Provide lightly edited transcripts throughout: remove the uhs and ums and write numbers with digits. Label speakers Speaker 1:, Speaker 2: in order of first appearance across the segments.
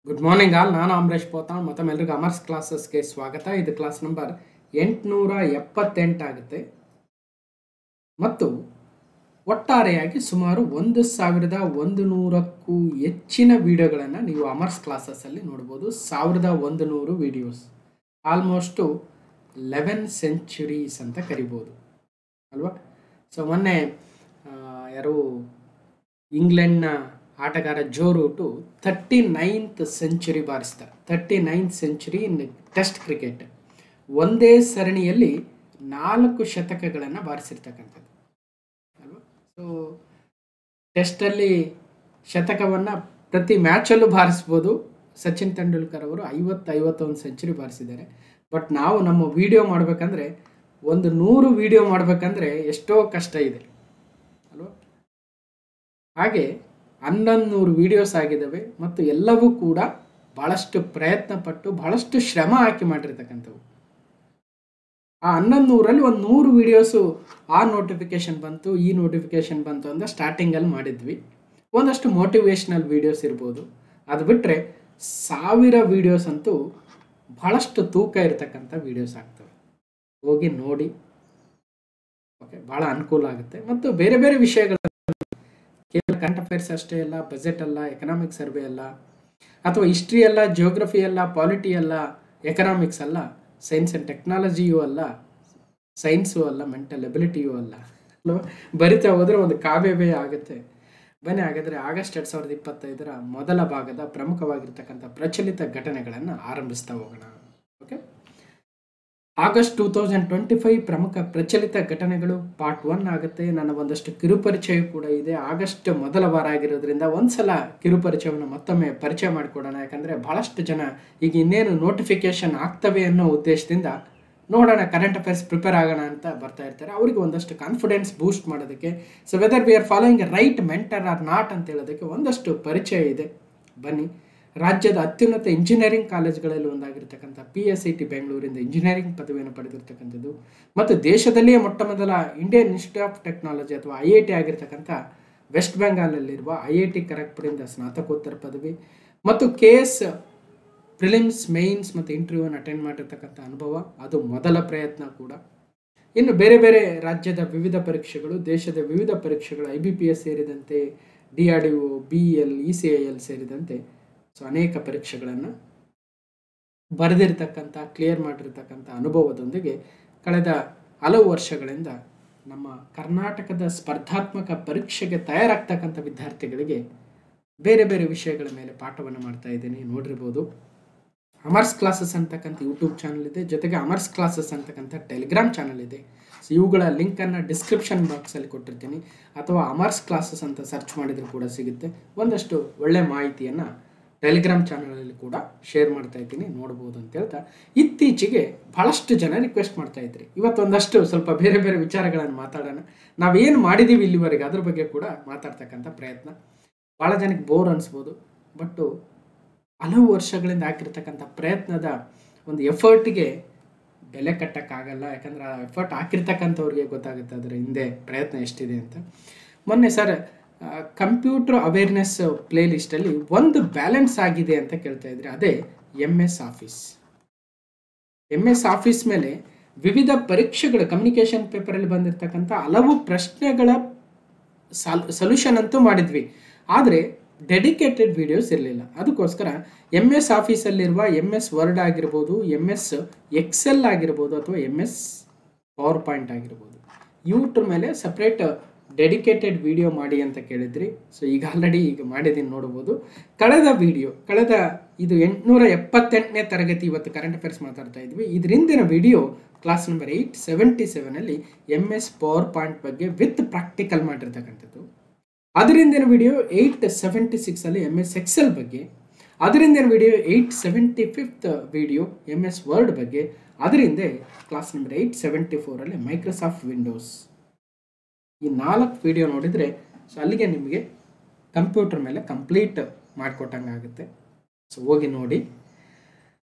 Speaker 1: Good morning all. ನಾನು ಅಮರೇಶ್ ಪೋತಾಳ್. ಮತ್ತೊಮ್ಮೆಲ್ಲರಿಗೂ ಅಮರ್ಸ್ ಕ್ಲಾಸಸ್ಗೆ ಸ್ವಾಗತ. ಇದು ಕ್ಲಾಸ್ ನಂಬರ್ 878 ಆಗುತ್ತೆ ಮತ್ತು ಒಟ್ಟಾರೆಯಾಗಿ ಸುಮಾರು 1100ಕ್ಕೂ ಹೆಚ್ಚಿನ ವಿಡಿಯೋಗಳನ್ನು ನೀವು ಅಮರ್ಸ್ ಕ್ಲಾಸಸ್ಸಲ್ಲಿ ನೋಡ್ಬೋದು. 1100 ವಿಡಿಯೋಸ್, ಆಲ್ಮೋಸ್ಟು 11 ಸೆಂಚುರೀಸ್ ಅಂತ ಕರಿಬೋದು ಅಲ್ವಾ. ಸೊ ಮೊನ್ನೆ ಯಾರು ಇಂಗ್ಲೆಂಡ್ನ ಆಟಗಾರ ಜೋ ರೂಟು 39th ಸೆಂಚುರಿ ಬಾರಿಸ್ತಾರೆ. 39th century in test cricket. ಒಂದೇ ಸರಣಿಯಲ್ಲಿ 4 ಶತಕಗಳನ್ನು ಬಾರಿಸಿರ್ತಕ್ಕಂಥದ್ದು ಅಲ್ವಾ. ಸೊ ಟೆಸ್ಟಲ್ಲಿ ಶತಕವನ್ನು ಪ್ರತಿ ಮ್ಯಾಚಲ್ಲೂ ಬಾರಿಸ್ಬೋದು. ಸಚಿನ್ ತೆಂಡೂಲ್ಕರ್ ಅವರು 51 ಸೆಂಚುರಿ ಬಾರಿಸಿದ್ದಾರೆ. ಬಟ್ ನಾವು ನಮ್ಮ ವಿಡಿಯೋ ಮಾಡಬೇಕಂದ್ರೆ 100 ವಿಡಿಯೋ ಮಾಡಬೇಕಂದ್ರೆ ಎಷ್ಟೋ ಕಷ್ಟ ಇದೆ ಅಲ್ವಾ. ಹಾಗೆ 1100 ವಿಡಿಯೋಸ್ ಆಗಿದ್ದಾವೆ ಮತ್ತು ಎಲ್ಲವೂ ಕೂಡ ಭಾಳಷ್ಟು ಪ್ರಯತ್ನ ಪಟ್ಟು ಭಾಳಷ್ಟು ಶ್ರಮ ಹಾಕಿ ಮಾಡಿರ್ತಕ್ಕಂಥವು. ಆ 1100ರಲ್ಲಿ 100 ವಿಡಿಯೋಸು ಆ ನೋಟಿಫಿಕೇಶನ್ ಬಂತು, ಈ ನೋಟಿಫಿಕೇಶನ್ ಬಂತು ಅಂತ ಸ್ಟಾರ್ಟಿಂಗಲ್ಲಿ ಮಾಡಿದ್ವಿ. ಒಂದಷ್ಟು ಮೋಟಿವೇಶ್ನಲ್ ವಿಡಿಯೋಸ್ ಇರ್ಬೋದು. ಅದು ಬಿಟ್ಟರೆ 1000 ವಿಡಿಯೋಸ್ ಅಂತೂ ಭಾಳಷ್ಟು ತೂಕ ಇರತಕ್ಕಂಥ ವಿಡಿಯೋಸ್ ಆಗ್ತವೆ. ಹೋಗಿ ನೋಡಿ, ಓಕೆ, ಭಾಳ ಅನುಕೂಲ ಆಗುತ್ತೆ. ಮತ್ತು ಬೇರೆ ಬೇರೆ ವಿಷಯಗಳು, ಕೇವಲ ಕರೆಂಟ್ ಅಫೇರ್ಸ್ ಅಷ್ಟೇ ಅಲ್ಲ, ಬಜೆಟ್ ಅಲ್ಲ, ಎಕನಾಮಿಕ್ ಸರ್ವೆ ಅಲ್ಲ, ಅಥವಾ ಹಿಸ್ಟ್ರಿ ಅಲ್ಲ, ಜಿಯೋಗ್ರಫಿ ಅಲ್ಲ, ಪಾಲಿಟಿ ಅಲ್ಲ, ಎಕನಾಮಿಕ್ಸ್ ಅಲ್ಲ, ಸೈನ್ಸ್ ಆ್ಯಂಡ್ ಟೆಕ್ನಾಲಜಿಯೂ ಅಲ್ಲ, ಸೈನ್ಸು ಅಲ್ಲ, ಮೆಂಟಲ್ ಎಬಿಲಿಟಿಯೂ ಅಲ್ಲ ಅಲ್ವಾ. ಬರಿತಾ ಹೋದರೆ ಒಂದು ಕಾವ್ಯವೇ ಆಗುತ್ತೆ. ಬನ್ನಿ ಹಾಗಾದರೆ ಆಗಸ್ಟ್ 2025 ಮೊದಲ ಭಾಗದ ಪ್ರಮುಖವಾಗಿರ್ತಕ್ಕಂಥ ಪ್ರಚಲಿತ ಘಟನೆಗಳನ್ನು ಆರಂಭಿಸ್ತಾ ಹೋಗೋಣ. ಓಕೆ, ಆಗಸ್ಟ್ 2025 ಪ್ರಮುಖ ಪ್ರಚಲಿತ ಘಟನೆಗಳು ಪಾರ್ಟ್ 1 ಆಗುತ್ತೆ. ನನ್ನ ಒಂದಷ್ಟು ಕಿರುಪರಿಚಯ ಕೂಡ ಇದೆ. ಆಗಸ್ಟ್ ಮೊದಲ ವಾರ ಆಗಿರೋದ್ರಿಂದ ಒಂದ್ಸಲ ಕಿರುಪರಿಚಯವನ್ನು ಮತ್ತೊಮ್ಮೆ ಪರಿಚಯ ಮಾಡಿಕೊಡೋಣ. ಯಾಕಂದರೆ ಭಾಳಷ್ಟು ಜನ ಈಗ ಇನ್ನೇನು ನೋಟಿಫಿಕೇಶನ್ ಆಗ್ತವೆ ಅನ್ನೋ ಉದ್ದೇಶದಿಂದ ನೋಡೋಣ, ಕರೆಂಟ್ ಅಫೇರ್ಸ್ ಪ್ರಿಪೇರ್ ಆಗೋಣ ಅಂತ ಬರ್ತಾ ಇರ್ತಾರೆ. ಅವರಿಗೆ ಒಂದಷ್ಟು ಕಾನ್ಫಿಡೆನ್ಸ್ ಬೂಸ್ಟ್ ಮಾಡೋದಕ್ಕೆ, so whether we are following a right mentor or not ಅಂತ ಹೇಳೋದಕ್ಕೆ ಒಂದಷ್ಟು ಪರಿಚಯ ಇದೆ. ಬನ್ನಿ, ರಾಜ್ಯದ ಅತ್ಯುನ್ನತ ಇಂಜಿನಿಯರಿಂಗ್ ಕಾಲೇಜುಗಳಲ್ಲಿ ಒಂದಾಗಿರ್ತಕ್ಕಂಥ PSIT ಬೆಂಗಳೂರಿಂದ ಇಂಜಿನಿಯರಿಂಗ್ ಪದವಿಯನ್ನು ಪಡೆದಿರ್ತಕ್ಕಂಥದ್ದು ಮತ್ತು ದೇಶದಲ್ಲಿಯೇ ಮೊಟ್ಟ ಮೊದಲ ಇಂಡಿಯನ್ ಇನ್ಸ್ಟಿಟ್ಯೂಟ್ ಆಫ್ ಟೆಕ್ನಾಲಜಿ ಅಥವಾ IIT ಆಗಿರ್ತಕ್ಕಂಥ ವೆಸ್ಟ್ ಬೆಂಗಾಲಲ್ಲಿರುವ IIT ಖರಗ್ಪುರದಿಂದ ಸ್ನಾತಕೋತ್ತರ ಪದವಿ ಮತ್ತು KS ಪ್ರಿಲಿಮ್ಸ್, ಮೇನ್ಸ್ ಮತ್ತು ಇಂಟರ್ವ್ಯೂವನ್ನು ಅಟೆಂಡ್ ಮಾಡಿರ್ತಕ್ಕಂಥ ಅನುಭವ, ಅದು ಮೊದಲ ಪ್ರಯತ್ನ ಕೂಡ. ಇನ್ನು ಬೇರೆ ಬೇರೆ ರಾಜ್ಯದ ವಿವಿಧ ಪರೀಕ್ಷೆಗಳು, ದೇಶದ ವಿವಿಧ ಪರೀಕ್ಷೆಗಳು, IBPS ಸೇರಿದಂತೆ DRDO, BEL, ECIL ಸೇರಿದಂತೆ ಸೊ ಅನೇಕ ಪರೀಕ್ಷೆಗಳನ್ನು ಬರೆದಿರ್ತಕ್ಕಂಥ, ಕ್ಲಿಯರ್ ಮಾಡಿರ್ತಕ್ಕಂಥ ಅನುಭವದೊಂದಿಗೆ ಕಳೆದ ಹಲವು ವರ್ಷಗಳಿಂದ ನಮ್ಮ ಕರ್ನಾಟಕದ ಸ್ಪರ್ಧಾತ್ಮಕ ಪರೀಕ್ಷೆಗೆ ತಯಾರಾಗ್ತಕ್ಕಂಥ ವಿದ್ಯಾರ್ಥಿಗಳಿಗೆ ಬೇರೆ ಬೇರೆ ವಿಷಯಗಳ ಮೇಲೆ ಪಾಠವನ್ನು ಮಾಡ್ತಾ ಇದ್ದೀನಿ. ನೋಡಿರ್ಬೋದು, ಅಮರ್ಸ್ ಕ್ಲಾಸಸ್ ಅಂತಕ್ಕಂಥ ಯೂಟ್ಯೂಬ್ ಚಾನಲ್ ಇದೆ, ಜೊತೆಗೆ ಅಮರ್ಸ್ ಕ್ಲಾಸಸ್ ಅಂತಕ್ಕಂಥ ಟೆಲಿಗ್ರಾಮ್ ಚಾನಲ್ ಇದೆ. ಸೊ ಇವುಗಳ ಲಿಂಕನ್ನು ಡಿಸ್ಕ್ರಿಪ್ಷನ್ ಬಾಕ್ಸಲ್ಲಿ ಕೊಟ್ಟಿರ್ತೀನಿ, ಅಥವಾ ಅಮರ್ಸ್ ಕ್ಲಾಸಸ್ ಅಂತ ಸರ್ಚ್ ಮಾಡಿದರೂ ಕೂಡ ಸಿಗುತ್ತೆ. ಒಂದಷ್ಟು ಒಳ್ಳೆ ಮಾಹಿತಿಯನ್ನು ಟೆಲಿಗ್ರಾಮ್ ಚಾನಲಲ್ಲಿ ಕೂಡ ಶೇರ್ ಮಾಡ್ತಾ ಇದ್ದೀನಿ, ನೋಡ್ಬೋದು ಅಂತ ಹೇಳ್ತಾ, ಇತ್ತೀಚೆಗೆ ಭಾಳಷ್ಟು ಜನ ರಿಕ್ವೆಸ್ಟ್ ಮಾಡ್ತಾ ಇದ್ರಿ. ಇವತ್ತೊಂದಷ್ಟು ಸ್ವಲ್ಪ ಬೇರೆ ಬೇರೆ ವಿಚಾರಗಳನ್ನು ಮಾತಾಡೋಣ. ನಾವೇನು ಮಾಡಿದ್ದೀವಿ ಇಲ್ಲಿವರೆಗೆ ಅದ್ರ ಬಗ್ಗೆ ಕೂಡ ಮಾತಾಡ್ತಕ್ಕಂಥ ಪ್ರಯತ್ನ. ಭಾಳ ಜನಕ್ಕೆ ಬೋರ್ ಅನಿಸ್ಬೋದು, ಬಟ್ಟು ಹಲವು ವರ್ಷಗಳಿಂದ ಹಾಕಿರ್ತಕ್ಕಂಥ ಪ್ರಯತ್ನದ ಒಂದು ಎಫರ್ಟ್ಗೆ ಬೆಲೆ ಕಟ್ಟೋಕ್ಕಾಗಲ್ಲ. ಯಾಕಂದರೆ ಆ ಎಫರ್ಟ್ ಹಾಕಿರ್ತಕ್ಕಂಥವ್ರಿಗೆ ಗೊತ್ತಾಗುತ್ತೆ ಅದರ ಹಿಂದೆ ಪ್ರಯತ್ನ ಎಷ್ಟಿದೆ ಅಂತ. ಮೊನ್ನೆ ಸರ್ ಕಂಪ್ಯೂಟರ್ ಅವೇರ್ನೆಸ್ ಪ್ಲೇ ಲಿಸ್ಟಲ್ಲಿ ಒಂದು ಬ್ಯಾಲೆನ್ಸ್ ಆಗಿದೆ ಅಂತ ಕೇಳ್ತಾ ಇದ್ರಿ, ಅದೇ MS ಆಫೀಸ್. MS ಆಫೀಸ್ ಮೇಲೆ ವಿವಿಧ ಪರೀಕ್ಷೆಗಳು, ಕಮ್ಯುನಿಕೇಷನ್ ಪೇಪರಲ್ಲಿ ಬಂದಿರತಕ್ಕಂಥ ಹಲವು ಪ್ರಶ್ನೆಗಳ ಸೊಲ್ಯೂಷನ್ ಅಂತೂ ಮಾಡಿದ್ವಿ, ಆದರೆ ಡೆಡಿಕೇಟೆಡ್ ವಿಡಿಯೋಸ್ ಇರಲಿಲ್ಲ. ಅದಕ್ಕೋಸ್ಕರ MS ಆಫೀಸಲ್ಲಿರುವ MS ವರ್ಡ್ ಆಗಿರ್ಬೋದು, MS ಎಕ್ಸೆಲ್ ಆಗಿರ್ಬೋದು, ಅಥವಾ MS ಪವರ್ ಪಾಯಿಂಟ್ ಆಗಿರ್ಬೋದು, ಇವ್ರ ಮೇಲೆ ಸಪ್ರೇಟ್ ಡೆಡಿಕೇಟೆಡ್ ವಿಡಿಯೋ ಮಾಡಿ ಅಂತ ಕೇಳಿದ್ರಿ. ಸೊ ಈಗ ಆಲ್ರೆಡಿ ಈಗ ಮಾಡಿದ್ದೀನಿ, ನೋಡ್ಬೋದು. ಕಳೆದ ಇದು 878ನೇ ತರಗತಿ, ಇವತ್ತು ಕರೆಂಟ್ ಅಫೇರ್ಸ್ ಮಾತಾಡ್ತಾ ಇದ್ವಿ. ಇದರಿಂದಿನ ವಿಡಿಯೋ ಕ್ಲಾಸ್ ನಂಬರ್ 877ನಲ್ಲಿ MS ಪವರ್ ಪಾಯಿಂಟ್ ಬಗ್ಗೆ ವಿತ್ ಪ್ರಾಕ್ಟಿಕಲ್ ಮಾಡಿರ್ತಕ್ಕಂಥದ್ದು. ಅದರಿಂದಿನ ವಿಡಿಯೋ 876ಅಲ್ಲಿ MS ಎಕ್ಸೆಲ್ ಬಗ್ಗೆ, ಅದರಿಂದಿನ video 875th video MS Word ಬಗ್ಗೆ, ಅದರಿಂದ ಕ್ಲಾಸ್ ನಂಬರ್ 874ಅಲ್ಲಿ ಮೈಕ್ರೋಸಾಫ್ಟ್ ವಿಂಡೋಸ್. ಈ 4 ವಿಡಿಯೋ ನೋಡಿದರೆ ಸೊ ಅಲ್ಲಿಗೆ ನಿಮಗೆ ಕಂಪ್ಯೂಟರ್ ಮೇಲೆ ಕಂಪ್ಲೀಟ್ ಮಾಡಿಕೊಟ್ಟಂಗೆ ಆಗುತ್ತೆ. ಸೊ ಹೋಗಿ ನೋಡಿ.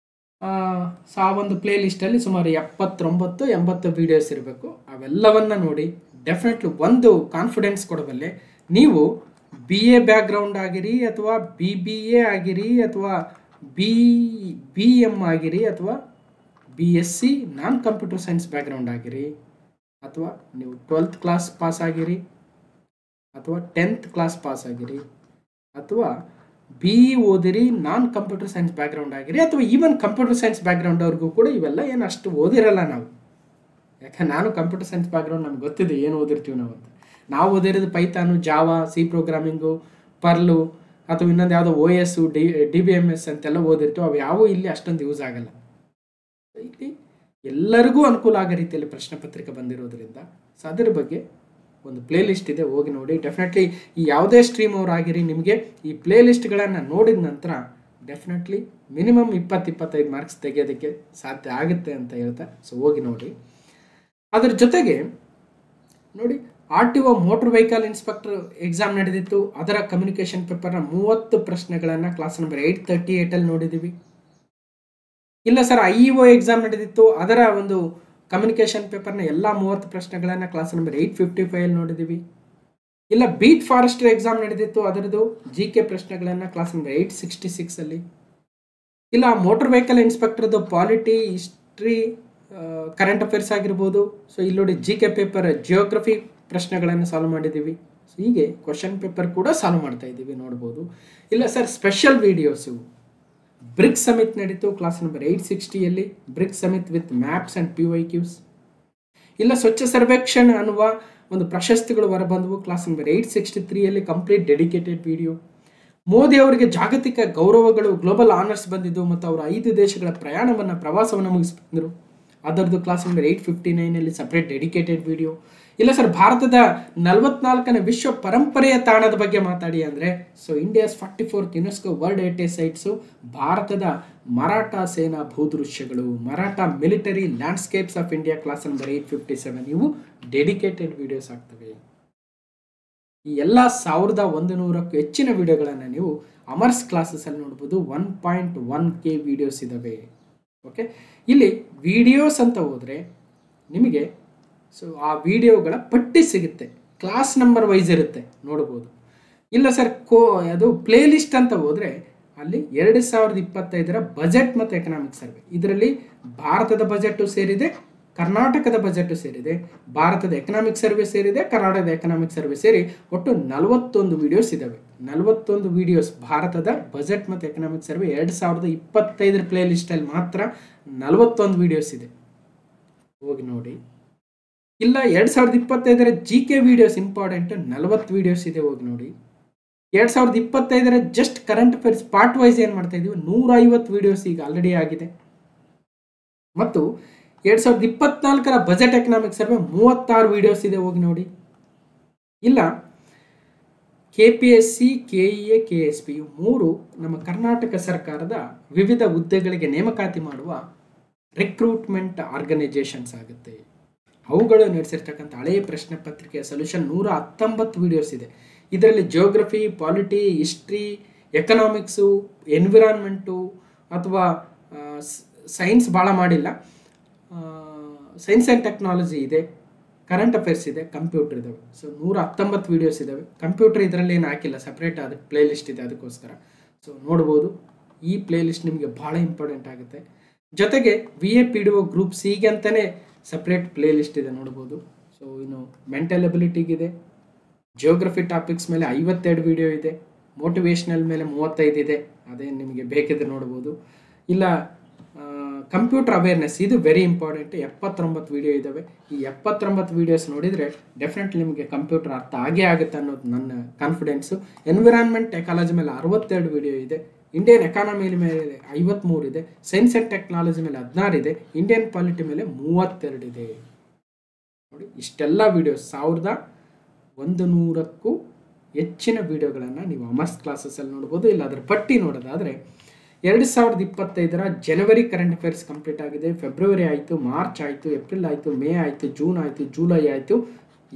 Speaker 1: ಸೊ ಆ ಒಂದು ಪ್ಲೇ ಲಿಸ್ಟಲ್ಲಿ ಸುಮಾರು 79-80 ವಿಡಿಯೋಸ್ ಇರಬೇಕು. ಅವೆಲ್ಲವನ್ನು ನೋಡಿ ಡೆಫಿನೆಟ್ಲಿ ಒಂದು ಕಾನ್ಫಿಡೆನ್ಸ್ ಕೊಡಬಲ್ಲೆ, ನೀವು BA ಬ್ಯಾಕ್ಗ್ರೌಂಡ್ ಆಗಿರಿ ಅಥವಾ BBA ಆಗಿರಿ ಅಥವಾ ಬಿ ಎಮ್ ಆಗಿರಿ ಅಥವಾ BSc ನಾನ್ ಕಂಪ್ಯೂಟರ್ ಸೈನ್ಸ್ ಬ್ಯಾಕ್ಗ್ರೌಂಡ್ ಆಗಿರಿ, ಅಥವಾ ನೀವು 12th ಕ್ಲಾಸ್ ಪಾಸ್ ಆಗಿರಿ, ಅಥವಾ 10th ಕ್ಲಾಸ್ ಪಾಸ್ ಆಗಿರಿ, ಅಥವಾ BE ಓದಿರಿ ನಾನ್ ಕಂಪ್ಯೂಟರ್ ಸೈನ್ಸ್ ಬ್ಯಾಕ್ಗ್ರೌಂಡ್ ಆಗಿರಿ, ಅಥವಾ ಈವನ್ ಕಂಪ್ಯೂಟರ್ ಸೈನ್ಸ್ ಬ್ಯಾಕ್ಗ್ರೌಂಡ್ ಅವ್ರಿಗೂ ಕೂಡ ಇವೆಲ್ಲ ಏನು ಅಷ್ಟು ಓದಿರಲ್ಲ ನಾವು. ಯಾಕಂದ್ರೆ ನಾನು ಕಂಪ್ಯೂಟರ್ ಸೈನ್ಸ್ ಬ್ಯಾಕ್ಗ್ರೌಂಡ್ ನಮ್ಗೆ ಗೊತ್ತಿದೆ ಏನು ಓದಿರ್ತೀವಿ ನಾವು ಅಂತ. ನಾವು ಓದಿರೋದು ಪೈಥಾನು, ಜಾವಾ, ಸಿ ಪ್ರೋಗ್ರಾಮಿಂಗು, ಪರ್ಲು, ಅಥವಾ ಇನ್ನೊಂದು ಯಾವುದೋ OS, DBMS ಅಂತೆಲ್ಲ ಓದಿರ್ತೀವಿ. ಅವು ಯಾವೂ ಇಲ್ಲಿ ಅಷ್ಟೊಂದು ಯೂಸ್ ಆಗಲ್ಲ. ಇಲ್ಲಿ ಎಲ್ಲರಿಗೂ ಅನುಕೂಲ ಆಗೋ ರೀತಿಯಲ್ಲಿ ಪ್ರಶ್ನೆ ಪತ್ರಿಕೆ ಬಂದಿರೋದ್ರಿಂದ ಸೊ ಅದರ ಬಗ್ಗೆ ಒಂದು ಪ್ಲೇ ಲಿಸ್ಟ್ ಇದೆ, ಹೋಗಿ ನೋಡಿ. ಡೆಫಿನೆಟ್ಲಿ ಈ ಯಾವುದೇ ಸ್ಟ್ರೀಮ್ ಅವರಾಗಿರಿ, ನಿಮಗೆ ಈ ಪ್ಲೇ ಲಿಸ್ಟ್ಗಳನ್ನು ನೋಡಿದ ನಂತರ ಡೆಫಿನೆಟ್ಲಿ ಮಿನಿಮಮ್ 20-25 ಮಾರ್ಕ್ಸ್ ತೆಗೆಯೋದಕ್ಕೆ ಸಾಧ್ಯ ಆಗುತ್ತೆ ಅಂತ ಹೇಳ್ತಾ ಸೊ ಹೋಗಿ ನೋಡಿ. ಅದ್ರ ಜೊತೆಗೆ ನೋಡಿ, RTO motor vehicle inspector exam ನಡೆದಿತ್ತು. ಅದರ ಕಮ್ಯುನಿಕೇಷನ್ ಪೇಪರ್ನ 30 ಪ್ರಶ್ನೆಗಳನ್ನು ಕ್ಲಾಸ್ ನಂಬರ್ 838 ನೋಡಿದ್ದೀವಿ. ಇಲ್ಲ ಸರ್, IEO ಎಕ್ಸಾಮ್ ನಡೆದಿತ್ತು, ಅದರ ಒಂದು ಕಮ್ಯುನಿಕೇಷನ್ ಪೇಪರ್ನ ಎಲ್ಲ 30 ಪ್ರಶ್ನೆಗಳನ್ನು ಕ್ಲಾಸ್ ನಂಬರ್ 855 ನೋಡಿದ್ದೀವಿ. ಇಲ್ಲ ಬೀಟ್ ಫಾರೆಸ್ಟರ್ ಎಕ್ಸಾಮ್ ನಡೆದಿತ್ತು, ಅದರದ್ದು GK ಪ್ರಶ್ನೆಗಳನ್ನು ಕ್ಲಾಸ್ ನಂಬರ್ 866 ಇಲ್ಲ ಮೋಟರ್ ವೆಹಿಕಲ್ ಇನ್ಸ್ಪೆಕ್ಟರ್ದು ಪಾಲಿಟಿ, ಹಿಸ್ಟ್ರಿ, ಕರೆಂಟ್ ಅಫೇರ್ಸ್ ಆಗಿರ್ಬೋದು. ಸೊ ಇಲ್ಲಿ ನೋಡಿ GK ಪೇಪರ್ ಜಿಯೋಗ್ರಫಿ ಪ್ರಶ್ನೆಗಳನ್ನು ಸಾಲ್ವ್ ಮಾಡಿದ್ದೀವಿ. ಸೊ ಹೀಗೆ ಕ್ವಶನ್ ಪೇಪರ್ ಕೂಡ ಸಾಲ್ವ್ ಮಾಡ್ತಾ ಇದ್ದೀವಿ, ನೋಡ್ಬೋದು. ಇಲ್ಲ sir, special videos BRICS summit ನಡೀತು class number 860 BRICS summit with maps and PYQs. ಇಲ್ಲ ಸ್ವಚ್ಛ ಸರ್ವೇಕ್ಷಣ್ ಅನ್ನುವ ಒಂದು ಪ್ರಶಸ್ತಿಗಳು ಹೊರಬಂದವು class number 863 complete dedicated video. Modi ಅವರಿಗೆ ಜಾಗತಿಕ ಗೌರವಗಳು, ಗ್ಲೋಬಲ್ ಆನರ್ಸ್ ಬಂದಿದ್ದು ಮತ್ತು ಅವರ 5 ದೇಶಗಳ ಪ್ರವಾಸವನ್ನು ಮುಗಿಸಿದ್ರು. ಅದರದ್ದು class number 859 separate dedicated video. ಇಲ್ಲ ಸರ್, ಭಾರತದ 44ನೇ ವಿಶ್ವ ಪರಂಪರೆಯ ತಾಣದ ಬಗ್ಗೆ ಮಾತಾಡಿ ಅಂದರೆ so India's 44th UNESCO world heritage sites ಭಾರತದ ಮರಾಠ ಸೇನಾ ಭೂದೃಶ್ಯಗಳು, Maratha military landscapes of India class number 857 ಇವು ಡೆಡಿಕೇಟೆಡ್ ವಿಡಿಯೋಸ್ ಆಗ್ತವೆ. ಈ ಎಲ್ಲ 1100ಕ್ಕೂ ಹೆಚ್ಚಿನ ವಿಡಿಯೋಗಳನ್ನು ನೀವು ಅಮರ್ಸ್ ಕ್ಲಾಸಸಲ್ಲಿ ನೋಡ್ಬೋದು. 1.1K ವಿಡಿಯೋಸ್ ಇದ್ದಾವೆ. ಓಕೆ, ಇಲ್ಲಿ ವಿಡಿಯೋಸ್ ಅಂತ ಹೋದರೆ ನಿಮಗೆ ಸೊ ಆ ವಿಡಿಯೋಗಳ ಪಟ್ಟಿ ಸಿಗುತ್ತೆ, ಕ್ಲಾಸ್ ನಂಬರ್ ವೈಸ್ ಇರುತ್ತೆ, ನೋಡ್ಬೋದು. ಇಲ್ಲ ಸರ್, ಅದು ಪ್ಲೇ ಲಿಸ್ಟ್ ಅಂತ ಹೋದರೆ ಅಲ್ಲಿ 2025 ಬಜೆಟ್ ಮತ್ತು ಎಕನಾಮಿಕ್ ಸರ್ವೆ, ಇದರಲ್ಲಿ ಭಾರತದ ಬಜೆಟು ಸೇರಿದೆ, ಕರ್ನಾಟಕದ ಬಜೆಟು ಸೇರಿದೆ, ಭಾರತದ ಎಕನಾಮಿಕ್ ಸರ್ವೆ ಸೇರಿದೆ, ಕರ್ನಾಟಕದ ಎಕನಾಮಿಕ್ ಸರ್ವೆ ಸೇರಿ ಒಟ್ಟು 41 ವಿಡಿಯೋಸ್ ಇದ್ದಾವೆ. 41 ವಿಡಿಯೋಸ್ ಭಾರತದ ಬಜೆಟ್ ಮತ್ತು ಎಕನಾಮಿಕ್ ಸರ್ವೆ 2025 ಪ್ಲೇ ಲಿಸ್ಟಲ್ಲಿ ಮಾತ್ರ 41 ವಿಡಿಯೋಸ್ ಇದೆ, ಹೋಗಿ ನೋಡಿ. ಇಲ್ಲ 2025 GK ವಿಡಿಯೋಸ್ ಇಂಪಾರ್ಟೆಂಟ್ 40 ವಿಡಿಯೋಸ್ ಇದೆ, ಹೋಗಿ ನೋಡಿ. 2025 just current affairs part wise ಏನು ಮಾಡ್ತಾ ಇದೀವಿ, 150 ವಿಡಿಯೋಸ್ ಈಗ ಆಲ್ರೆಡಿ ಆಗಿದೆ. ಮತ್ತು 2024 ಬಜೆಟ್ ಎಕನಾಮಿಕ್ ಸರ್ವೆ 36 ವಿಡಿಯೋಸ್ ಇದೆ, ಹೋಗಿ ನೋಡಿ. ಇಲ್ಲ KPSC, KEA, KSP ಇವು 3 ನಮ್ಮ ಕರ್ನಾಟಕ ಸರ್ಕಾರದ ವಿವಿಧ ಹುದ್ದೆಗಳಿಗೆ ನೇಮಕಾತಿ ಮಾಡುವ ರಿಕ್ರೂಟ್ಮೆಂಟ್ ಆರ್ಗನೈಜೇಷನ್ಸ್ ಆಗುತ್ತೆ. ಅವುಗಳು ನಡೆಸಿರ್ತಕ್ಕಂಥ ಹಳೆಯ ಪ್ರಶ್ನೆ ಪತ್ರಿಕೆಯ ಸೊಲ್ಯೂಷನ್ 119 ವಿಡಿಯೋಸ್ ಇದೆ. ಇದರಲ್ಲಿ geography, polity, history, economics, environment ಅಥವಾ ಸೈನ್ಸ್ ಭಾಳ ಮಾಡಿಲ್ಲ, ಸೈನ್ಸ್ ಆ್ಯಂಡ್ ಟೆಕ್ನಾಲಜಿ ಇದೆ, ಕರೆಂಟ್ ಅಫೇರ್ಸ್ ಇದೆ, ಕಂಪ್ಯೂಟರ್ ಇದ್ದಾವೆ. ಸೊ 119 ವಿಡಿಯೋಸ್ ಇದ್ದಾವೆ. ಕಂಪ್ಯೂಟರ್ ಇದರಲ್ಲಿ ಏನು ಹಾಕಿಲ್ಲ, ಸಪ್ರೇಟ್ ಅದಕ್ಕೆ ಪ್ಲೇ ಲಿಸ್ಟ್ ಇದೆ, ಅದಕ್ಕೋಸ್ಕರ ಸೊ ನೋಡ್ಬೋದು. ಈ ಪ್ಲೇ ಲಿಸ್ಟ್ ನಿಮಗೆ ಭಾಳ ಇಂಪಾರ್ಟೆಂಟ್ ಆಗುತ್ತೆ. ಜೊತೆಗೆ VA PDO ಗ್ರೂಪ್ ಸಿಗೆ ಅಂತಲೇ ಸಪ್ರೇಟ್ ಪ್ಲೇ ಲಿಸ್ಟ್ ಇದೆ, ನೋಡ್ಬೋದು. ಸೊ ಇನ್ನು ಮೆಂಟಲ್ ಎಬಿಲಿಟಿಗಿದೆ, ಜಿಯೋಗ್ರಫಿ ಟಾಪಿಕ್ಸ್ ಮೇಲೆ 52 ವಿಡಿಯೋ ಇದೆ, ಮೋಟಿವೇಶ್ನಲ್ ಮೇಲೆ 35 ಇದೆ, ಅದೇ ನಿಮಗೆ ಬೇಕಿದ್ರೆ ನೋಡ್ಬೋದು. ಇಲ್ಲ ಕಂಪ್ಯೂಟರ್ ಅವೇರ್ನೆಸ್, ಇದು ವೆರಿ ಇಂಪಾರ್ಟೆಂಟ್, 79 ವಿಡಿಯೋ ಇದ್ದಾವೆ. ಈ 79 ವಿಡಿಯೋಸ್ ನೋಡಿದರೆ ಡೆಫಿನೆಟ್ಲಿ ನಿಮಗೆ ಕಂಪ್ಯೂಟರ್ ಅರ್ಥ ಆಗೇ ಆಗುತ್ತೆ ಅನ್ನೋದು ನನ್ನ ಕಾನ್ಫಿಡೆನ್ಸು. ಎನ್ವಿರಾನ್ಮೆಂಟ್ ಎಕಾಲಜಿ ಮೇಲೆ 62 ವಿಡಿಯೋ ಇದೆ, ಇಂಡಿಯನ್ ಎಕಾನಮಿ ಮೇಲೆ 53 ಇದೆ, ಸೈನ್ಸ್ ಆ್ಯಂಡ್ ಟೆಕ್ನಾಲಜಿ ಮೇಲೆ 16 ಇದೆ, ಇಂಡಿಯನ್ ಪಾಲಿಟಿ ಮೇಲೆ 32 ಇದೆ. ನೋಡಿ, ಇಷ್ಟೆಲ್ಲ ವಿಡಿಯೋಸ್ 1100ಕ್ಕೂ ಹೆಚ್ಚಿನ ವಿಡಿಯೋಗಳನ್ನು ನೀವು ಅಮರ್ಸ್ ಕ್ಲಾಸಸಲ್ಲಿ ನೋಡ್ಬೋದು. ಇಲ್ಲ ಅದರ ಪಟ್ಟಿ ನೋಡೋದಾದರೆ 2025 ಜನವರಿ ಕರೆಂಟ್ ಅಫೇರ್ಸ್ ಕಂಪ್ಲೀಟ್ ಆಗಿದೆ, ಫೆಬ್ರವರಿ ಆಯಿತು, ಮಾರ್ಚ್ ಆಯಿತು, ಏಪ್ರಿಲ್ ಆಯಿತು, ಮೇ ಆಯಿತು, ಜೂನ್ ಆಯಿತು, ಜುಲೈ ಆಯಿತು,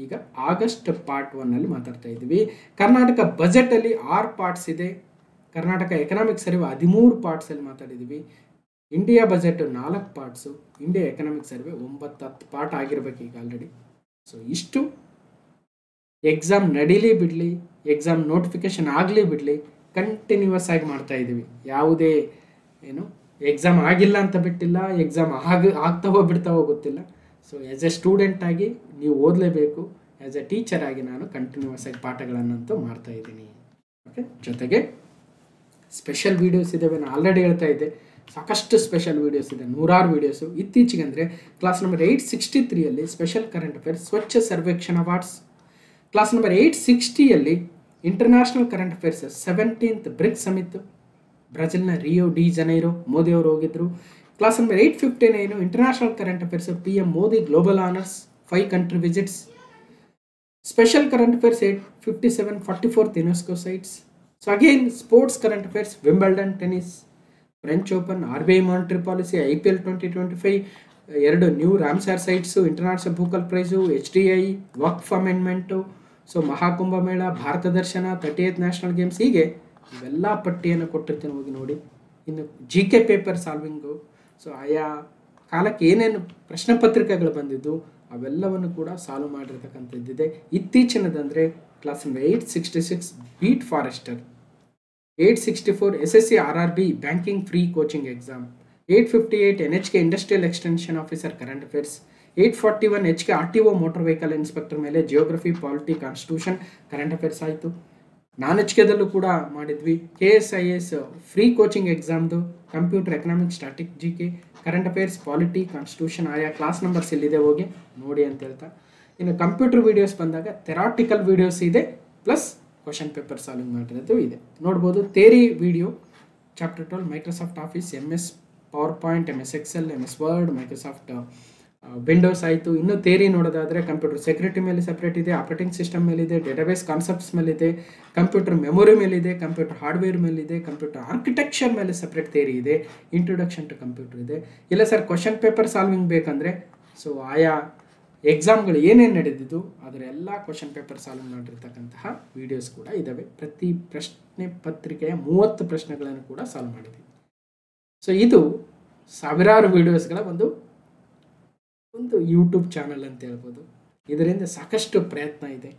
Speaker 1: ಈಗ ಆಗಸ್ಟ್ ಪಾರ್ಟ್ 1 ಮಾತಾಡ್ತಾ ಇದ್ದೀವಿ. ಕರ್ನಾಟಕ ಬಜೆಟಲ್ಲಿ 6 ಪಾರ್ಟ್ಸ್ ಇದೆ, ಕರ್ನಾಟಕ ಎಕನಾಮಿಕ್ ಸರ್ವೆ 13 ಪಾರ್ಟ್ಸಲ್ಲಿ ಮಾತಾಡಿದ್ದೀವಿ, India budget 4 parts, India economic survey 9-10 part ಆಗಿರಬೇಕು ಈಗ ಆಲ್ರೆಡಿ. ಸೊ ಇಷ್ಟು ಎಕ್ಸಾಮ್ ನಡೀಲಿ ಬಿಡಲಿ, ಎಕ್ಸಾಮ್ ನೋಟಿಫಿಕೇಶನ್ ಆಗಲಿ ಬಿಡಲಿ, ಕಂಟಿನ್ಯೂಸ್ ಆಗಿ ಮಾಡ್ತಾ ಇದ್ದೀವಿ. ಯಾವುದೇ ಏನು ಎಕ್ಸಾಮ್ ಆಗಿಲ್ಲ ಅಂತ ಬಿಟ್ಟಿಲ್ಲ, ಎಕ್ಸಾಮ್ ಆಗ್ತಾವೋ ಬಿಡ್ತಾವೋ ಗೊತ್ತಿಲ್ಲ. ಸೊ ಆ್ಯಸ್ ಎ ಸ್ಟೂಡೆಂಟ್ ಆಗಿ ನೀವು ಓದಲೇಬೇಕು. ಆ್ಯಸ್ ಎ ಟೀಚರ್ ಆಗಿ ನಾನು ಕಂಟಿನ್ಯೂಸ್ ಆಗಿ ಪಾಠಗಳನ್ನಂತೂ ಮಾಡ್ತಾ ಇದ್ದೀನಿ. ಓಕೆ, ಜೊತೆಗೆ ಸ್ಪೆಷಲ್ ವೀಡಿಯೋಸ್ ಇದ್ದಾವೆ. ನಾನು ಆಲ್ರೆಡಿ ಹೇಳ್ತಾ ಇದ್ದೆ, ಸಾಕಷ್ಟು ಸ್ಪೆಷಲ್ ವೀಡಿಯೋಸ್ ಇದೆ, ನೂರಾರು ವೀಡಿಯೋಸು. ಇತ್ತೀಚೆಗೆ ಅಂದರೆ ಕ್ಲಾಸ್ ನಂಬರ್ 863ಯಲ್ಲಿ special current affairs Swachh Survekshan awards, class number 860ಯಲ್ಲಿ international current affairs 17th BRICS summit, ಬ್ರೆಜಿಲ್ನ ರಿಯೋ ಡಿ ಜನೈರೋ, ಮೋದಿ ಅವರು ಹೋಗಿದ್ದರು. Class number 859 international current affairs PM Modi global honours 5 country visits. Special current affairs 857 44th UNESCO sites. So again sports current affairs Wimbledon tennis, French Open, RBI monetary policy, IPL 2025, 2 new Ramsar sites, international Booker price, HDI, ವಕ್ಫ್ amendment, so Maha Kumbh Mela, Bharat ದರ್ಶನ, 38th national games, ಹೀಗೆ ಇವೆಲ್ಲ ಪಟ್ಟಿಯನ್ನು ಕೊಟ್ಟಿರ್ತೀನಿ, ಹೋಗಿ ನೋಡಿ. ಇನ್ನು GK paper solving, so ಆಯಾ ಕಾಲಕ್ಕೆ ಏನೇನು ಪ್ರಶ್ನೆ ಪತ್ರಿಕೆಗಳು ಬಂದಿದ್ದು ಅವೆಲ್ಲವನ್ನು ಕೂಡ ಸಾಲ್ವ್ ಮಾಡಿರ್ತಕ್ಕಂಥದ್ದಿದೆ. ಇತ್ತೀಚಿನದಂದರೆ class number 866 beat forester, 864 SSC RRB banking free coaching exam, 858 NHK industrial extension officer current affairs, 841 HK RTO motor vehicle inspector ಮೇಲೆ geography, polity, constitution current affairs ಆಯಿತು. ನಾನ್ HKದಲ್ಲೂ ಕೂಡ ಮಾಡಿದ್ವಿ. KSIS ಫ್ರೀ ಕೋಚಿಂಗ್ ಎಕ್ಸಾಮ್ದು computer, economic, static, GK, current affairs, polity, constitution, ಆಯಾ class numbers ಇಲ್ಲಿದೆ, ಹೋಗಿ ನೋಡಿ ಅಂತ ಹೇಳ್ತಾ. ಇನ್ನು ಕಂಪ್ಯೂಟರ್ ವೀಡಿಯೋಸ್ ಬಂದಾಗ ಥೆರಾಟಿಕಲ್ ವೀಡಿಯೋಸ್ ಇದೆ, ಪ್ಲಸ್ ಕ್ವಶನ್ ಪೇಪರ್ ಸಾಲ್ವಿಂಗ್ ಮಾಡಿರೋದು ಇದೆ, ನೋಡ್ಬೋದು. Theory video chapter 12 Microsoft Office, MS power point, MS Excel, MS Word, Microsoft Windows ಆಯಿತು. ಇನ್ನು ಥೇರಿ ನೋಡೋದಾದರೆ ಕಂಪ್ಯೂಟರ್ ಸೆಕ್ಯೂರಿಟಿ ಮೇಲೆ ಸಪ್ರೇಟ್ ಇದೆ, ಆಪರೇಟಿಂಗ್ ಸಿಸ್ಟಮ್ ಮೇಲಿದೆ, ಡೇಟಾಬೇಸ್ ಕಾನ್ಸೆಪ್ಟ್ಸ್ ಮೇಲಿದೆ, ಕಂಪ್ಯೂಟರ್ ಮೆಮೊರಿ ಮೇಲಿದೆ, ಕಂಪ್ಯೂಟರ್ ಹಾರ್ಡ್ವೇರ್ ಮೇಲಿದೆ, ಕಂಪ್ಯೂಟರ್ ಆರ್ಕಿಟೆಕ್ಚರ್ ಮೇಲೆ ಸಪ್ರೇಟ್ ಥೇರಿ ಇದೆ, ಇಂಟ್ರೊಡಕ್ಷನ್ ಟು ಕಂಪ್ಯೂಟರ್ ಇದೆ. ಇಲ್ಲ ಸರ್ ಕ್ವಶನ್ ಪೇಪರ್ ಸಾಲ್ವಿಂಗ್ ಬೇಕಂದರೆ ಸೊ ಆಯಾ ಎಕ್ಸಾಮ್ಗಳು ಏನೇನು ನಡೆದಿದ್ದು ಅದರ ಎಲ್ಲ ಕ್ವಶನ್ ಪೇಪರ್ ಸಾಲ್ವ್ ಮಾಡಿರ್ತಕ್ಕಂತಹ ವೀಡಿಯೋಸ್ ಕೂಡ ಇದ್ದಾವೆ. ಪ್ರತಿ ಪ್ರಶ್ನೆ ಪತ್ರಿಕೆಯ 30 ಪ್ರಶ್ನೆಗಳನ್ನು ಕೂಡ ಸಾಲ್ವ್ ಮಾಡಿದ್ದೀವಿ. ಸೊ ಇದು ಸಾವಿರಾರು ವೀಡಿಯೋಸ್ಗಳ ಒಂದು ಯೂಟ್ಯೂಬ್ ಚಾನಲ್ ಅಂತ ಹೇಳ್ಬೋದು. ಇದರಿಂದ ಸಾಕಷ್ಟು ಪ್ರಯತ್ನ ಇದೆ.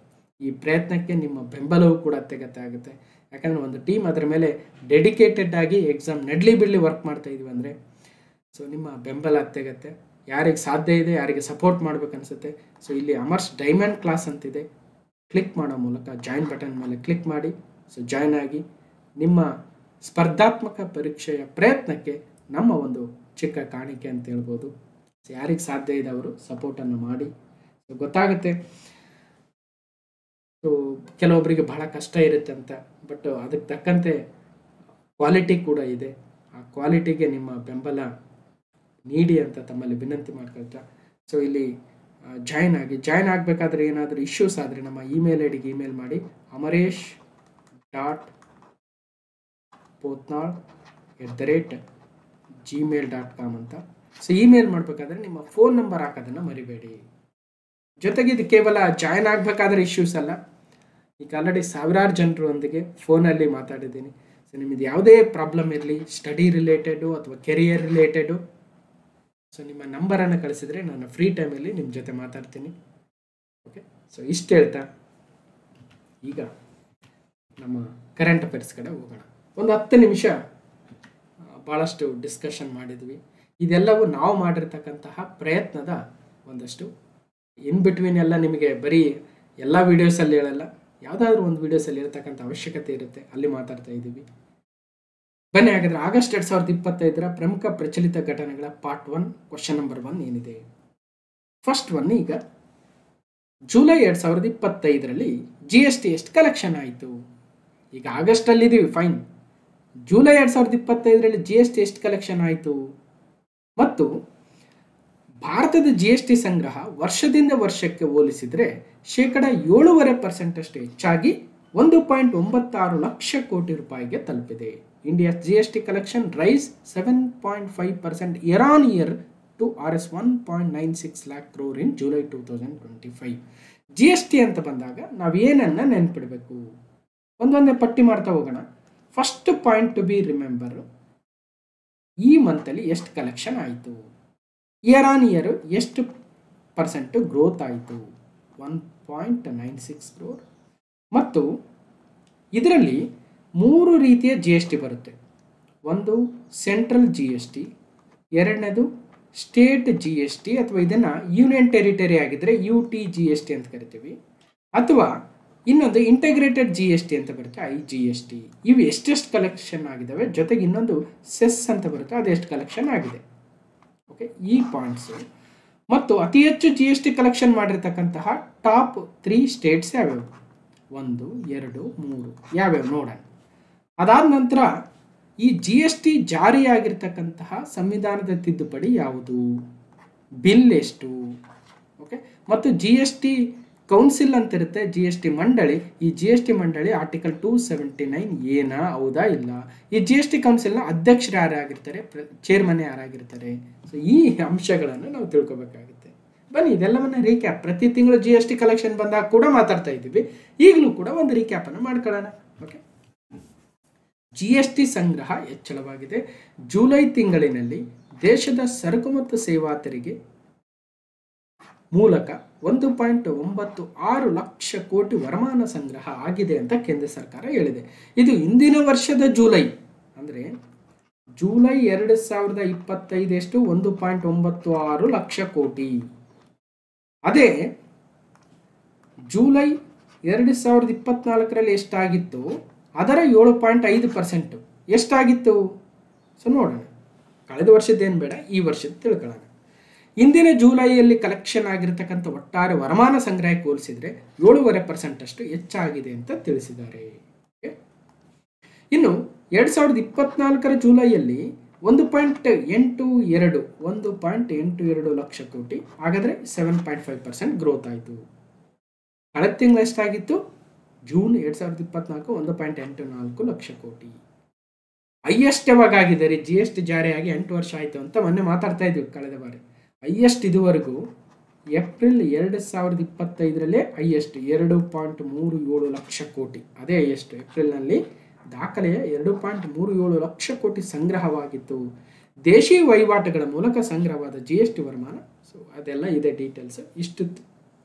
Speaker 1: ಈ ಪ್ರಯತ್ನಕ್ಕೆ ನಿಮ್ಮ ಬೆಂಬಲವೂ ಕೂಡ ಅತ್ಯಗತ್ಯ ಆಗುತ್ತೆ. ಯಾಕಂದರೆ ಒಂದು ಟೀಮ್ ಅದರ ಮೇಲೆ ಡೆಡಿಕೇಟೆಡ್ ಆಗಿ ಎಕ್ಸಾಮ್ ನಡಲಿ ಬಿಡಲಿ ವರ್ಕ್ ಮಾಡ್ತಾ ಇದೀವಿ ಅಂದರೆ ಸೊ ನಿಮ್ಮ ಬೆಂಬಲ ಅತ್ಯಗತ್ಯ. ಯಾರಿಗೆ ಸಾಧ್ಯ ಇದೆ, ಯಾರಿಗೆ ಸಪೋರ್ಟ್ ಮಾಡ್ಬೇಕನ್ಸುತ್ತೆ, ಸೊ ಇಲ್ಲಿ ಅಮರ್ಸ್ ಡೈಮಂಡ್ ಕ್ಲಾಸ್ ಅಂತಿದೆ, ಕ್ಲಿಕ್ ಮಾಡೋ ಮೂಲಕ ಜಾಯಿನ್ ಬಟನ್ ಮೇಲೆ ಕ್ಲಿಕ್ ಮಾಡಿ ಸೊ ಜಾಯ್ನ್ ಆಗಿ ನಿಮ್ಮ ಸ್ಪರ್ಧಾತ್ಮಕ ಪರೀಕ್ಷೆಯ ಪ್ರಯತ್ನಕ್ಕೆ ನಮ್ಮ ಒಂದು ಚಿಕ್ಕ ಕಾಣಿಕೆ ಅಂತ ಹೇಳ್ಬೋದು. ಸೊ ಯಾರಿಗೆ ಸಾಧ್ಯ ಇದೆ ಅವರು ಸಪೋರ್ಟನ್ನು ಮಾಡಿ. ಸೊ ಗೊತ್ತಾಗುತ್ತೆ ಸೊ ಕೆಲವೊಬ್ಬರಿಗೆ ಬಹಳ ಕಷ್ಟ ಇರುತ್ತೆ ಅಂತ, ಬಟ್ ಅದಕ್ಕೆ ತಕ್ಕಂತೆ ಕ್ವಾಲಿಟಿ ಕೂಡ ಇದೆ. ಆ ಕ್ವಾಲಿಟಿಗೆ ನಿಮ್ಮ ಬೆಂಬಲ ನೀಡಿ ಅಂತ ತಮ್ಮಲ್ಲಿ ವಿನಂತಿ ಮಾಡ್ಕೊಳ್ತಾ ಸೊ ಇಲ್ಲಿ ಜಾಯ್ನ್ ಜಾಯ್ನ್ ಆಗಬೇಕಾದ್ರೆ ಏನಾದರೂ ಇಶ್ಯೂಸ್ ಆದರೆ ನಮ್ಮ ಇಮೇಲ್ ಐಡಿಗೆ ಇಮೇಲ್ ಮಾಡಿ, amaresh.potnal@gmail.com ಅಂತ. ಸೊ ಇಮೇಲ್ ಮಾಡಬೇಕಾದ್ರೆ ನಿಮ್ಮ ಫೋನ್ ನಂಬರ್ ಹಾಕೋದನ್ನು ಮರಿಬೇಡಿ. ಜೊತೆಗೆ ಇದು ಕೇವಲ ಜಾಯ್ನ್ ಆಗಬೇಕಾದ್ರೆ ಇಶ್ಯೂಸ್ ಅಲ್ಲ, ಈಗ ಆಲ್ರೆಡಿ ಸಾವಿರಾರು ಜನರೊಂದಿಗೆ ಫೋನಲ್ಲಿ ಮಾತಾಡಿದ್ದೀನಿ. ಸೊ ನಿಮ್ಮದು ಯಾವುದೇ ಪ್ರಾಬ್ಲಮ್ ಇರಲಿ, ಸ್ಟಡಿ ರಿಲೇಟೆಡು ಅಥವಾ ಕೆರಿಯರ್ ರಿಲೇಟೆಡು, ಸೊ ನಿಮ್ಮ ನಂಬರನ್ನು ಕಳಿಸಿದರೆ ನಾನು ಫ್ರೀ ಟೈಮಲ್ಲಿ ನಿಮ್ಮ ಜೊತೆ ಮಾತಾಡ್ತೀನಿ. ಓಕೆ, ಸೊ ಇಷ್ಟು ಹೇಳ್ತಾ ಈಗ ನಮ್ಮ ಕರೆಂಟ್ ಅಫೇರ್ಸ್ ಕಡೆ ಹೋಗೋಣ. ಒಂದು 10 ನಿಮಿಷ ಭಾಳಷ್ಟು ಡಿಸ್ಕಷನ್ ಮಾಡಿದ್ವಿ. ಇದೆಲ್ಲವೂ ನಾವು ಮಾಡಿರ್ತಕ್ಕಂತಹ ಪ್ರಯತ್ನದ ಒಂದಷ್ಟು ಇನ್ ಬಿಟ್ವೀನ್ ಎಲ್ಲ ನಿಮಗೆ ಬರೀ ಎಲ್ಲ ವೀಡಿಯೋಸಲ್ಲಿ ಹೇಳಲ್ಲ, ಯಾವುದಾದ್ರೂ ಒಂದು ವೀಡಿಯೋಸಲ್ಲಿ ಇರತಕ್ಕಂಥ ಅವಶ್ಯಕತೆ ಇರುತ್ತೆ, ಅಲ್ಲಿ ಮಾತಾಡ್ತಾ ಇದ್ದೀವಿ. ಬನ್ನಿ ಹಾಗಾದರೆ ಆಗಸ್ಟ್ 2025 ಪ್ರಮುಖ ಪ್ರಚಲಿತ ಘಟನೆಗಳ ಪಾರ್ಟ್ 1 ಕ್ವಶನ್ ನಂಬರ್ 1 ಏನಿದೆ. ಫಸ್ಟ್ ಒನ್, ಈಗ ಜುಲೈ 2025 GST ಎಷ್ಟು ಕಲೆಕ್ಷನ್ ಆಯಿತು? ಈಗ ಆಗಸ್ಟಲ್ಲಿದ್ದೀವಿ, ಫೈನ್. ಜುಲೈ 2025 GST ಎಷ್ಟು ಕಲೆಕ್ಷನ್ ಆಯಿತು? ಮತ್ತು ಭಾರತದ GST ಸಂಗ್ರಹ ವರ್ಷದಿಂದ ವರ್ಷಕ್ಕೆ ಹೋಲಿಸಿದರೆ 7.7% ಅಷ್ಟು ಹೆಚ್ಚಾಗಿ 1.96 ಲಕ್ಷ ಕೋಟಿ ರೂಪಾಯಿಗೆ ತಲುಪಿದೆ. India's GST collection rise 7.5% year on year to Rs 1.96 lakh crore in July 2025. GST ಅಂತ ಬಂದಾಗ ನಾವು ಏನನ್ನ ನೆನಪಿಡಬೇಕು, ಒಂದೊಂದೇ ಪಟ್ಟಿ ಮಾಡ್ತಾ ಹೋಗೋಣ. First point to B remember, ಈ ಮಂತಲ್ಲಿ ಎಷ್ಟು ಕಲೆಕ್ಷನ್ ಆಯಿತು, ಇಯರ್ ಆನ್ ಇಯರ್ ಎಷ್ಟು ಪರ್ಸೆಂಟ್ ಗ್ರೋತ್ ಆಯಿತು, 1.96 crore. ಮತ್ತು ಇದರಲ್ಲಿ 3 ರೀತಿಯ GST ಬರುತ್ತೆ. ಒಂದು ಸೆಂಟ್ರಲ್ ಜಿ ಎಸ್ ಟಿ, ಎರಡನೇದು ಸ್ಟೇಟ್ ಜಿ ಎಸ್ ಟಿ ಅಥವಾ ಇದನ್ನು ಯೂನಿಯನ್ ಟೆರಿಟರಿ ಆಗಿದ್ದರೆ U T G S T ಅಂತ ಕರಿತೀವಿ, ಅಥವಾ ಇನ್ನೊಂದು ಇಂಟಗ್ರೇಟೆಡ್ ಜಿ ಎಸ್ ಟಿ ಅಂತ ಬರುತ್ತೆ ಐ ಜಿ ಎಸ್ ಟಿ. ಇವು ಎಷ್ಟೆಷ್ಟು ಕಲೆಕ್ಷನ್ ಆಗಿದ್ದಾವೆ, ಜೊತೆಗೆ ಇನ್ನೊಂದು ಸೆಸ್ ಅಂತ ಬರುತ್ತೆ ಅದು ಎಷ್ಟು ಕಲೆಕ್ಷನ್ ಆಗಿದೆ. ಓಕೆ, ಈ ಪಾಯಿಂಟ್ಸು ಮತ್ತು ಅತಿ ಹೆಚ್ಚು ಜಿ ಎಸ್ ಟಿ ಕಲೆಕ್ಷನ್ ಮಾಡಿರ್ತಕ್ಕಂತಹ ಟಾಪ್ 3 ಸ್ಟೇಟ್ಸ್ ಯಾವ್ಯಾವು, 1, 2, 3 ಯಾವ್ಯಾವು ನೋಡೋಣ. ಅದಾದ ನಂತರ ಈ ಜಿ ಎಸ್ ಟಿ ಜಾರಿಯಾಗಿರ್ತಕ್ಕಂತಹ ಸಂವಿಧಾನದ ತಿದ್ದುಪಡಿ ಯಾವುದು, ಬಿಲ್ ಎಷ್ಟು, ಓಕೆ, ಮತ್ತು ಜಿ ಎಸ್ ಟಿ ಕೌನ್ಸಿಲ್ ಅಂತ ಇರುತ್ತೆ, ಜಿ ಎಸ್ ಟಿ ಮಂಡಳಿ. ಈ ಜಿ ಎಸ್ ಟಿ ಮಂಡಳಿ ಆರ್ಟಿಕಲ್ 279 ಏನಾ ಹೌದಾ ಇಲ್ಲ, ಈ ಜಿ ಎಸ್ ಟಿ ಕೌನ್ಸಿಲ್ನ ಅಧ್ಯಕ್ಷರು ಯಾರಾಗಿರ್ತಾರೆ, ಚೇರ್ಮನ್ ಯಾರಾಗಿರ್ತಾರೆ. ಸೊ ಈ ಅಂಶಗಳನ್ನು ನಾವು ತಿಳ್ಕೊಬೇಕಾಗುತ್ತೆ. ಬನ್ನಿ ಇದೆಲ್ಲವನ್ನ ರೀಕ್ಯಾಪ್, ಪ್ರತಿ ತಿಂಗಳು ಜಿ ಎಸ್ ಟಿ ಕಲೆಕ್ಷನ್ ಬಂದಾಗ ಕೂಡ ಮಾತಾಡ್ತಾ ಇದ್ದೀವಿ, ಈಗಲೂ ಕೂಡ ಒಂದು ರೀಕ್ಯಾಪನ್ನು ಮಾಡ್ಕೊಳ್ಳೋಣ. ಓಕೆ, ಜಿ ಎಸ್ ಟಿ ಸಂಗ್ರಹ ಹೆಚ್ಚಳವಾಗಿದೆ. ಜುಲೈ ತಿಂಗಳಿನಲ್ಲಿ ದೇಶದ ಸರಕು ಮತ್ತು ಸೇವಾ ತೆರಿಗೆ ಮೂಲಕ 1.96 ಲಕ್ಷ ಕೋಟಿ ವರಮಾನ ಸಂಗ್ರಹ ಆಗಿದೆ ಅಂತ ಕೇಂದ್ರ ಸರ್ಕಾರ ಹೇಳಿದೆ. ಇದು ಇಂದಿನ ವರ್ಷದ ಜುಲೈ ಅಂದರೆ ಜುಲೈ 2025 ಎಷ್ಟು 1.96 ಲಕ್ಷ ಕೋಟಿ. ಅದೇ ಜುಲೈ 2024ರಲ್ಲಿ ಎಷ್ಟಾಗಿತ್ತು, ಅದರ 7.5% ಎಷ್ಟಾಗಿತ್ತು. ಸೊ ನೋಡೋಣ, ಕಳೆದ ವರ್ಷದ್ದೇನು ಬೇಡ, ಈ ವರ್ಷದ ತಿಳ್ಕೊಳ್ಳೋಣ. ಇಂದಿನ ಜುಲೈಯಲ್ಲಿ ಕಲೆಕ್ಷನ್ ಆಗಿರ್ತಕ್ಕಂಥ ಒಟ್ಟಾರೆ ವರಮಾನ ಸಂಗ್ರಹಕ್ಕೆ ಹೋಲಿಸಿದರೆ 7.5% ಅಷ್ಟು ಹೆಚ್ಚಾಗಿದೆ ಅಂತ ತಿಳಿಸಿದ್ದಾರೆ. ಇನ್ನು 2024ರ ಜುಲೈಯಲ್ಲಿ 1.82 ಲಕ್ಷ ಕೋಟಿ, ಹಾಗಾದರೆ 7.5% ಗ್ರೋತ್ ಆಯಿತು. ಕಳೆದ ತಿಂಗಳು ಎಷ್ಟಾಗಿತ್ತು, ಜೂನ್ 2024 1.84 ಲಕ್ಷ ಕೋಟಿ. ಹೈಯೆಸ್ಟ್ ಯಾವಾಗ ಆಗಿದೆ ರೀ, ಜಿ ಎಸ್ ಟಿ ಜಾರಿಯಾಗಿ 8 ವರ್ಷ ಆಯಿತು ಅಂತ ಮೊನ್ನೆ ಮಾತಾಡ್ತಾ ಇದ್ವಿ ಕಳೆದ ಬಾರಿ. ಹೈಯೆಸ್ಟ್ ಇದುವರೆಗೂ ಏಪ್ರಿಲ್ 2025ರಲ್ಲೇ ಹೈಯೆಸ್ಟ್ 2.37 ಲಕ್ಷ ಕೋಟಿ, ಅದೇ ಹೈಯೆಸ್ಟ್. ಏಪ್ರಿಲ್ನಲ್ಲಿ ದಾಖಲೆಯ 2.37 ಲಕ್ಷ ಕೋಟಿ ಸಂಗ್ರಹವಾಗಿತ್ತು. ದೇಶೀಯ ವಹಿವಾಟುಗಳ ಮೂಲಕ ಸಂಗ್ರಹವಾದ ಜಿ ಎಸ್ ಟಿ ವರಮಾನ. ಸೊ ಅದೆಲ್ಲ ಇದೆ ಡೀಟೇಲ್ಸ್, ಇಷ್ಟು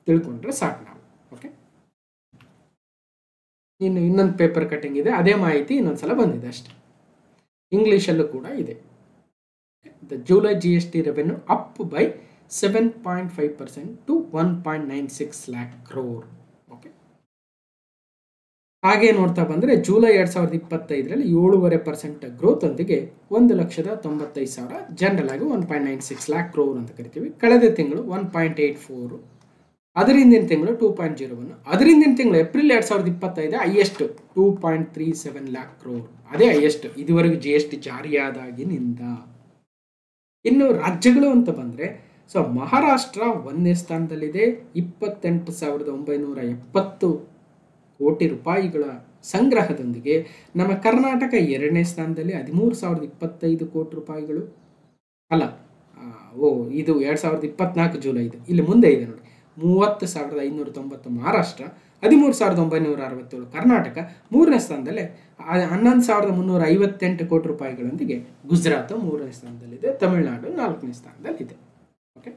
Speaker 1: ತಿಳ್ಕೊಂಡ್ರೆ ಸಾಕು ನಾವು. ಓಕೆ, ಇನ್ನೊಂದು ಪೇಪರ್ ಕಟಿಂಗ್ ಇದೆ, ಅದೇ ಮಾಹಿತಿ ಇನ್ನೊಂದ್ಸಲ ಬಂದಿದೆ ಅಷ್ಟೇ, ಇಂಗ್ಲೀಷಲ್ಲೂ ಕೂಡ ಇದೆ. The July GST revenue up by 7.5% to 1.96 lakh crore. Okay, ಹಾಗೆ ನೋಡ್ತಾ ಬಂದರೆ ಜುಲೈ 2025ರಲ್ಲಿ 7.5% ಗ್ರೋತ್ ಒಂದಿಗೆ 1,95,000, ಜನರಲ್ ಆಗಿ 1.96 ಲ್ಯಾಕ್ ಕ್ರೋರ್ ಅಂತ ಕರಿತೀವಿ. ಕಳೆದ ತಿಂಗಳು 1.84, ಅದರಿಂದಿನ ತಿಂಗಳು 2.01, ಅದರಿಂದಿನ ತಿಂಗಳು ಏಪ್ರಿಲ್ 2025 ಹೈಯೆಸ್ಟ್ 2.37 ಲ್ಯಾಕ್ ಕ್ರೋರ್, ಅದೇ ಹೈಯೆಸ್ಟ್ ಇದುವರೆಗೂ ಜಿ ಎಸ್ ಟಿ ಜಾರಿಯಾದಾಗಿನಿಂದ. ಇನ್ನು ರಾಜ್ಯಗಳು ಅಂತ ಬಂದರೆ, ಸೊ ಮಹಾರಾಷ್ಟ್ರ 1ನೇ ಸ್ಥಾನದಲ್ಲಿದೆ, 28,970 ಕೋಟಿ ರೂಪಾಯಿಗಳ ಸಂಗ್ರಹದೊಂದಿಗೆ. ನಮ್ಮ ಕರ್ನಾಟಕ 2ನೇ ಸ್ಥಾನದಲ್ಲಿ 13,025 ಕೋಟಿ ರೂಪಾಯಿಗಳು. ಅಲ್ಲ, ಇದು 2024 ಜುಲೈದು, ಇಲ್ಲಿ ಮುಂದೆ ಇದೆ ನೋಡಿ, 30,590 ಮಹಾರಾಷ್ಟ್ರ, 13,967 ಕರ್ನಾಟಕ, 3ನೇ ಸ್ಥಾನದಲ್ಲೇ 11,358 ಕೋಟಿ ರೂಪಾಯಿಗಳೊಂದಿಗೆ ಗುಜರಾತ್ 3ನೇ ಸ್ಥಾನದಲ್ಲಿದೆ, ತಮಿಳುನಾಡು 4ನೇ ಸ್ಥಾನದಲ್ಲಿದೆ. ಓಕೆ,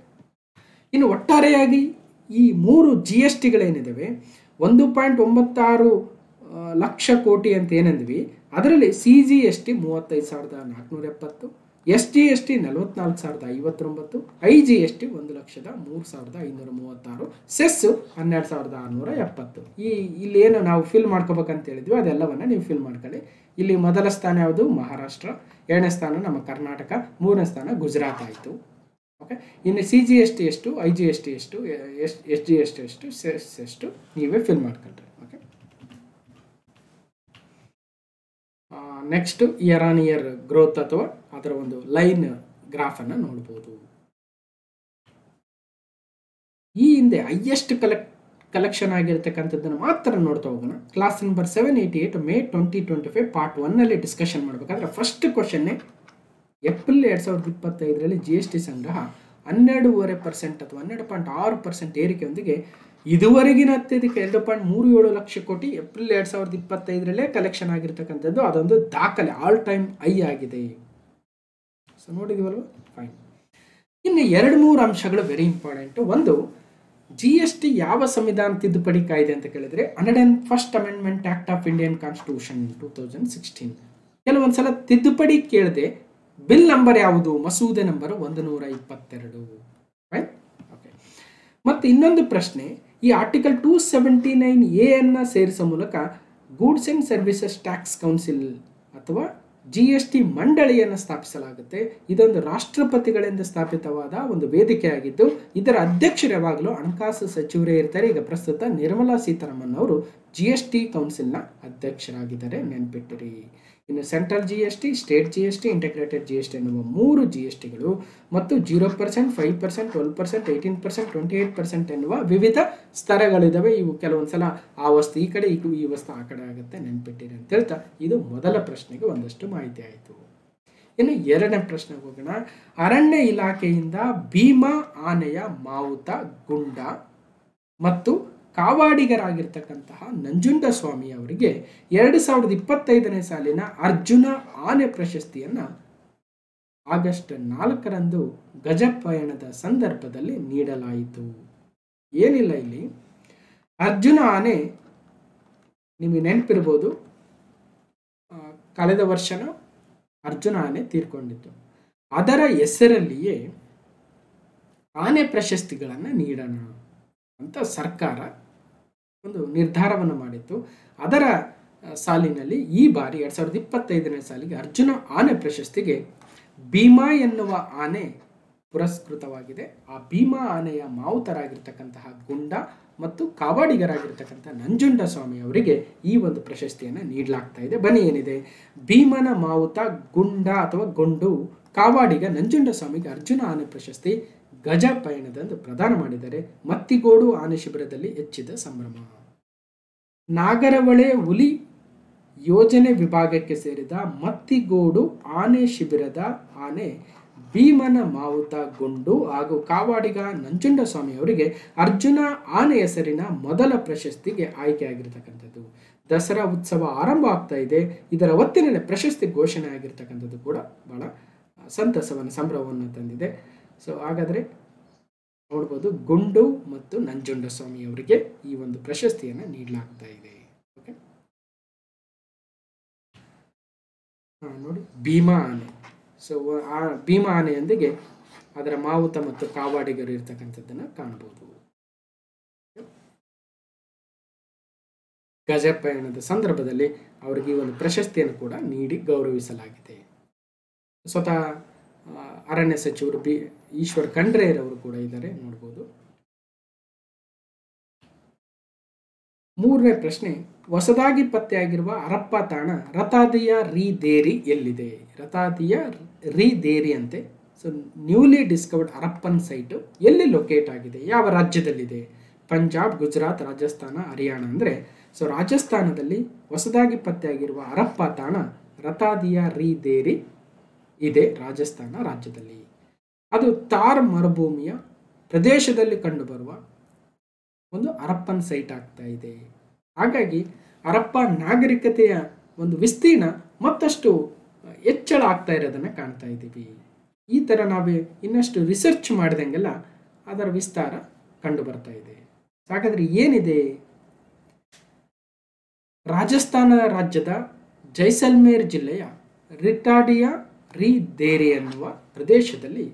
Speaker 1: ಇನ್ನು ಒಟ್ಟಾರೆಯಾಗಿ ಈ 3 ಜಿ ಎಸ್ ಟಿಗಳೇನಿದ್ದಾವೆ 1.96 ಲಕ್ಷ ಕೋಟಿ ಅಂತ ಏನಂದ್ವಿ, ಅದರಲ್ಲಿ C G S T 35,470, S G S T 44,059, I G S T 1,03,536, cess 12,670. ಇಲ್ಲೇನು ನಾವು ಫಿಲ್ ಮಾಡ್ಕೋಬೇಕಂತ ಹೇಳಿದ್ವಿ ಅದೆಲ್ಲವನ್ನು ನೀವು ಫಿಲ್ ಮಾಡ್ಕೊಳ್ಳಿ. ಇಲ್ಲಿ ಮೊದಲ ಸ್ಥಾನ ಯಾವುದು, ಮಹಾರಾಷ್ಟ್ರ, 2ನೇ ಸ್ಥಾನ ನಮ್ಮ ಕರ್ನಾಟಕ, 3ನೇ ಸ್ಥಾನ ಗುಜರಾತ್ ಆಯಿತು. ಓಕೆ, ಇನ್ನು ಸಿ ಜಿ ಎಸ್ ಟಿ ಎಷ್ಟು, ಐ ಜಿ ಎಸ್ ಟಿ ಎಷ್ಟು, ಎಸ್ ಜಿ ಎಸ್ ಟಿ ಎಷ್ಟು, ಸೆಸ್ ಎಷ್ಟು, ನೀವೇ ಫಿಲ್ ಮಾಡ್ಕೊಳ್ರಿ. Okay, next year on year growth ಅಥವಾ ಅದರ ಒಂದು ಲೈನ್ ಗ್ರಾಫನ್ನು ನೋಡ್ಬೋದು. ಈ ಹಿಂದೆ ಹೈಯೆಸ್ಟ್ ಕಲೆಕ್ಷನ್ ಆಗಿರ್ತಕ್ಕಂಥದ್ದನ್ನು ಮಾತ್ರ ನೋಡ್ತಾ ಹೋಗೋಣ. ಕ್ಲಾಸ್ ನಂಬರ್ 788 ಮೇ 2025 ಪಾರ್ಟ್ 1ನಲ್ಲಿ ಡಿಸ್ಕಷನ್ ಮಾಡಬೇಕಾದ್ರೆ ಫಸ್ಟ್ ಕ್ವಶನ್ನೇ ಏಪ್ರಿಲ್ 2025ರಲ್ಲಿ ಜಿ ಎಸ್ ಟಿ ಸಂಗ್ರಹ 12.5% ಅಥವಾ 12.6% ಏರಿಕೆಯೊಂದಿಗೆ ಇದುವರೆಗಿನ ಅತ್ಯಧಿಕ 2.37 ಲಕ್ಷ ಕೋಟಿ ಏಪ್ರಿಲ್ 2025ರಲ್ಲೇ ಕಲೆಕ್ಷನ್ ಆಗಿರ್ತಕ್ಕಂಥದ್ದು. ಅದೊಂದು ದಾಖಲೆ, ಆಲ್ ಟೈಮ್ ಹೈ ಆಗಿದೆ. ಸೊ ನೋಡಿದೀವಲ್ವ, ಫೈನ್. ಇನ್ನು 2-3 ಅಂಶಗಳು ವೆರಿ ಇಂಪಾರ್ಟೆಂಟು. ಒಂದು, ಜಿ ಎಸ್ ಟಿ ಯಾವ ಸಂವಿಧಾನ ತಿದ್ದುಪಡಿ ಕಾಯ್ದೆ ಅಂತ ಕೇಳಿದರೆ 101st amendment act of Indian constitution 2016. ಕೆಲವೊಂದ್ಸಲ ತಿದ್ದುಪಡಿ ಕೇಳದೆ ಬಿಲ್ ನಂಬರ್ ಯಾವುದು, ಮಸೂದೆ ನಂಬರ್ 122, ರೈಟ್. ಓಕೆ. ಮತ್ತು ಇನ್ನೊಂದು ಪ್ರಶ್ನೆ, ಈ ಆರ್ಟಿಕಲ್ 279A ಅನ್ನು ಸೇರಿಸುವ ಮೂಲಕ goods and services tax council ಅಥವಾ GST ಮಂಡಳಿಯನ್ನು ಸ್ಥಾಪಿಸಲಾಗುತ್ತೆ. ಇದೊಂದು ರಾಷ್ಟ್ರಪತಿಗಳಿಂದ ಸ್ಥಾಪಿತವಾದ ಒಂದು ವೇದಿಕೆಯಾಗಿದ್ದು ಇದರ ಅಧ್ಯಕ್ಷರು ಯಾವಾಗಲೂ ಹಣಕಾಸು ಸಚಿವರೇ ಇರ್ತಾರೆ. ಈಗ ಪ್ರಸ್ತುತ ನಿರ್ಮಲಾ ಸೀತಾರಾಮನ್ ಅವರು GST ಕೌನ್ಸಿಲ್ನ ಅಧ್ಯಕ್ಷರಾಗಿದ್ದಾರೆ, ನೆನ್ಪಿಟ್ಟಿರಿ. ಇನ್ನು central GST, state GST, integrated GST ಎನ್ನುವ 3 GSTಗಳು ಮತ್ತು 0%, 5%, 12%, 18%, 28% ಎನ್ನುವ ವಿವಿಧ ಸ್ತರಗಳಿದ್ದಾವೆ. ಇವು ಕೆಲವೊಂದ್ಸಲ ಆ ವಸ್ತು ಈ ಕಡೆ, ಈ ವಸ್ತು ಆ ಕಡೆ ಆಗುತ್ತೆ, ನೆನ್ಪಿಟ್ಟಿರಿ ಅಂತ ಹೇಳ್ತಾ ಇದು ಮೊದಲ ಪ್ರಶ್ನೆಗೆ ಒಂದಷ್ಟು ಮಾಹಿತಿ ಆಯಿತು. ಇನ್ನು ಎರಡನೇ ಪ್ರಶ್ನೆಗೆ ಹೋಗೋಣ. ಅರಣ್ಯ ಇಲಾಖೆಯಿಂದ ಭೀಮಾ ಆನೆಯ ಮಾವುತ, ಗುಂಡ ಮತ್ತು ಕಾವಾಡಿಗರಾಗಿರ್ತಕ್ಕಂತಹ ನಂಜುಂಡಸ್ವಾಮಿ ಅವರಿಗೆ 2025ನೇ ಸಾಲಿನ ಅರ್ಜುನ ಆನೆ ಪ್ರಶಸ್ತಿಯನ್ನು ಆಗಸ್ಟ್ 4ರಂದು ಗಜಪಯಣದ ಸಂದರ್ಭದಲ್ಲಿ ನೀಡಲಾಯಿತು. ಏನಿಲ್ಲ, ಇಲ್ಲಿ ಅರ್ಜುನ ಆನೆ ನಿಮಗೆ ನೆನಪಿರ್ಬೋದು, ಕಳೆದ ವರ್ಷನ ಅರ್ಜುನ ಆನೆ ತೀರ್ಕೊಂಡಿತ್ತು. ಅದರ ಹೆಸರಲ್ಲಿಯೇ ಆನೆ ಪ್ರಶಸ್ತಿಗಳನ್ನು ನೀಡೋಣ ಅಂತ ಸರ್ಕಾರ ಒಂದು ನಿರ್ಧಾರವನ್ನು ಮಾಡಿತ್ತು. ಅದರ ಸಾಲಿನಲ್ಲಿ ಈ ಬಾರಿ 2025ನೇ ಸಾಲಿಗೆ ಅರ್ಜುನ ಆನೆ ಪ್ರಶಸ್ತಿಗೆ ಭೀಮಾ ಎನ್ನುವ ಆನೆ ಪುರಸ್ಕೃತವಾಗಿದೆ. ಆ ಭೀಮಾ ಆನೆಯ ಮಾವುತರಾಗಿರ್ತಕ್ಕಂತಹ ಗುಂಡ ಮತ್ತು ಕಾವಾಡಿಗರಾಗಿರ್ತಕ್ಕಂಥ ನಂಜುಂಡಸ್ವಾಮಿ ಅವರಿಗೆ ಈ ಒಂದು ಪ್ರಶಸ್ತಿಯನ್ನು ನೀಡಲಾಗ್ತಾ ಇದೆ. ಬನ್ನಿ ಏನಿದೆ. ಭೀಮನ ಮಾವುತ, ಗುಂಡ ಅಥವಾ ಗೊಂಡು, ಕಾವಾಡಿಗ ನಂಜುಂಡಸ್ವಾಮಿಗೆ ಅರ್ಜುನ ಆನೆ ಪ್ರಶಸ್ತಿ ಗಜ ಪಯಣದಂದು ಪ್ರದಾನ ಮಾಡಿದರೆ ಮತ್ತಿಗೋಡು ಆನೆ ಶಿಬಿರದಲ್ಲಿ ಹೆಚ್ಚಿದ ಸಂಭ್ರಮ. ನಾಗರಹೊಳೆ ಹುಲಿ ಯೋಜನೆ ವಿಭಾಗಕ್ಕೆ ಸೇರಿದ ಮತ್ತಿಗೋಡು ಆನೆ ಶಿಬಿರದ ಆನೆ ಭೀಮನ ಮಾವುತ, ಗುಂಡು ಹಾಗೂ ಕಾವಾಡಿಗ ನಂಜುಂಡಸ್ವಾಮಿ ಅವರಿಗೆ ಅರ್ಜುನ ಆನೆ ಹೆಸರಿನ ಮೊದಲ ಪ್ರಶಸ್ತಿಗೆ ಆಯ್ಕೆಯಾಗಿರ್ತಕ್ಕಂಥದ್ದು. ದಸರಾ ಉತ್ಸವ ಆರಂಭ ಆಗ್ತಾ ಇದೆ. ಇದರ ಹೊತ್ತಿನಲ್ಲಿ ಪ್ರಶಸ್ತಿ ಘೋಷಣೆ ಆಗಿರ್ತಕ್ಕಂಥದ್ದು ಕೂಡ ಬಹಳ ಸಂತಸವನ್ನು, ಸಂಭ್ರಮವನ್ನು ತಂದಿದೆ. ಸೊ ಹಾಗಾದರೆ ನೋಡ್ಬೋದು, ಗುಂಡು ಮತ್ತು ನಂಜುಂಡಸ್ವಾಮಿ ಅವರಿಗೆ ಈ ಒಂದು ಪ್ರಶಸ್ತಿಯನ್ನು ನೀಡಲಾಗ್ತಾ ಇದೆ. ಓಕೆ, ನೋಡಿ ಭೀಮಾ ಆನೆ. ಸೊ ಆ ಭೀಮಾ ಆನೆಯೊಂದಿಗೆ ಅದರ ಮಾವುತ ಮತ್ತು ಕಾವಾಡಿಗರು ಇರ್ತಕ್ಕಂಥದ್ದನ್ನು ಕಾಣಬಹುದು. ಗಜಪಯಣದ ಸಂದರ್ಭದಲ್ಲಿ ಅವರಿಗೆ ಈ ಒಂದು ಪ್ರಶಸ್ತಿಯನ್ನು ಕೂಡ ನೀಡಿ ಗೌರವಿಸಲಾಗಿದೆ. ಸ್ವತಃ ಅರಣ್ಯ ಸಚಿವರು ಈಶ್ವರ್ ಖಂಡ್ರೆಯರವರು ಕೂಡ ಇದ್ದಾರೆ, ನೋಡ್ಬೋದು. ಮೂರನೇ ಪ್ರಶ್ನೆ, ಹೊಸದಾಗಿ ಪತ್ತೆಯಾಗಿರುವ ಹರಪ್ಪ ತಾಣ ರತಾದಿಯ ರೀ ದೇರಿ ಎಲ್ಲಿದೆ? ರತಾದಿಯ ರೀ ದೇರಿ ಅಂತೆ. So newly discovered Harappan site ಎಲ್ಲಿ ಲೊಕೇಟ್ ಆಗಿದೆ, ಯಾವ ರಾಜ್ಯದಲ್ಲಿದೆ? ಪಂಜಾಬ್, ಗುಜರಾತ್, ರಾಜಸ್ಥಾನ, ಹರಿಯಾಣ. ಅಂದರೆ ಸೊ ರಾಜಸ್ಥಾನದಲ್ಲಿ ಹೊಸದಾಗಿ ಪತ್ತೆಯಾಗಿರುವ ಹರಪ್ಪ ತಾಣ ರತಾದಿಯ ರೀ ದೇರಿ ಇದೆ, ರಾಜಸ್ಥಾನ ರಾಜ್ಯದಲ್ಲಿ. ಅದು ಥಾರ್ ಮರುಭೂಮಿಯ ಪ್ರದೇಶದಲ್ಲಿ ಕಂಡುಬರುವ ಒಂದು ಹರಪ್ಪನ್ ಸೈಟ್ ಆಗ್ತಾ ಇದೆ. ಹಾಗಾಗಿ ಹರಪ್ಪ ನಾಗರಿಕತೆಯ ಒಂದು ವಿಸ್ತೀರ್ಣ ಮತ್ತಷ್ಟು ಹೆಚ್ಚಳ ಆಗ್ತಾ ಇರೋದನ್ನು ಕಾಣ್ತಾ ಇದ್ದೀವಿ. ಈ ಥರ ನಾವೇ ಇನ್ನಷ್ಟು ರಿಸರ್ಚ್ ಮಾಡಿದಂಗೆಲ್ಲ ಅದರ ವಿಸ್ತಾರ ಕಂಡು ಬರ್ತಾ ಇದೆ. ಹಾಗಾದರೆ ಏನಿದೆ? ರಾಜಸ್ಥಾನ ರಾಜ್ಯದ ಜೈಸಲ್ಮೇರ್ ಜಿಲ್ಲೆಯ ರಿಟಾಡಿಯಾ ರೀ ದೇರಿ ಎನ್ನುವ ಪ್ರದೇಶದಲ್ಲಿ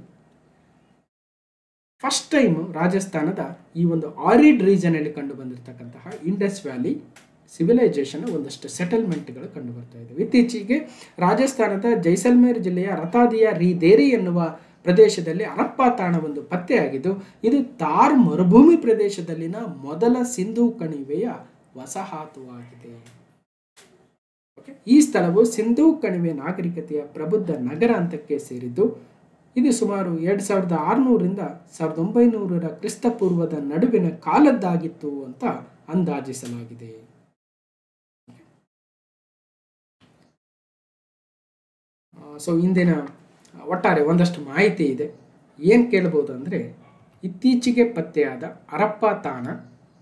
Speaker 1: ಫಸ್ಟ್ ಟೈಮ್ ರಾಜಸ್ಥಾನದ ಈ ಒಂದು ಆರಿಡ್ ರೀಜನ್ ಅಲ್ಲಿ ಕಂಡು ಬಂದಿರತಕ್ಕಂತಹ ಇಂಡಸ್ ವ್ಯಾಲಿ ಸಿವಿಲೈಸೇಷನ್ ಒಂದಷ್ಟು ಸೆಟಲ್ಮೆಂಟ್ಗಳು ಕಂಡು ಬರ್ತಾ ಇದ್ದಾವೆ. ಇತ್ತೀಚೆಗೆ ರಾಜಸ್ಥಾನದ ಜೈಸಲ್ಮೇರ್ ಜಿಲ್ಲೆಯ ರತಾದಿಯ ರೀ ದೇರಿ ಎನ್ನುವ ಪ್ರದೇಶದಲ್ಲಿ ಹರಪ್ಪ ತಾಣವೊಂದು ಪತ್ತೆಯಾಗಿದ್ದು ಇದು ಥಾರ್ ಮರುಭೂಮಿ ಪ್ರದೇಶದಲ್ಲಿನ ಮೊದಲ ಸಿಂಧೂ ಕಣಿವೆಯ ವಸಾಹತುವಾಗಿದೆ. ಈ ಸ್ಥಳವು ಸಿಂಧೂ ಕಣಿವೆ ನಾಗರಿಕತೆಯ ಪ್ರಬುದ್ಧ ನಗರ ಹಂತಕ್ಕೆ ಸೇರಿದ್ದು ಇದು ಸುಮಾರು 2600ರಿಂದ 1900 ಕ್ರಿಸ್ತಪೂರ್ವದ ನಡುವಿನ ಕಾಲದ್ದಾಗಿತ್ತು ಅಂತ ಅಂದಾಜಿಸಲಾಗಿದೆ. ಸೊ ಇಂದಿನ ಒಟ್ಟಾರೆ ಒಂದಷ್ಟು ಮಾಹಿತಿ ಇದೆ. ಏನು ಕೇಳ್ಬೋದು ಅಂದರೆ, ಇತ್ತೀಚೆಗೆ ಪತ್ತೆಯಾದ ಹರಪ್ಪ ತಾಣ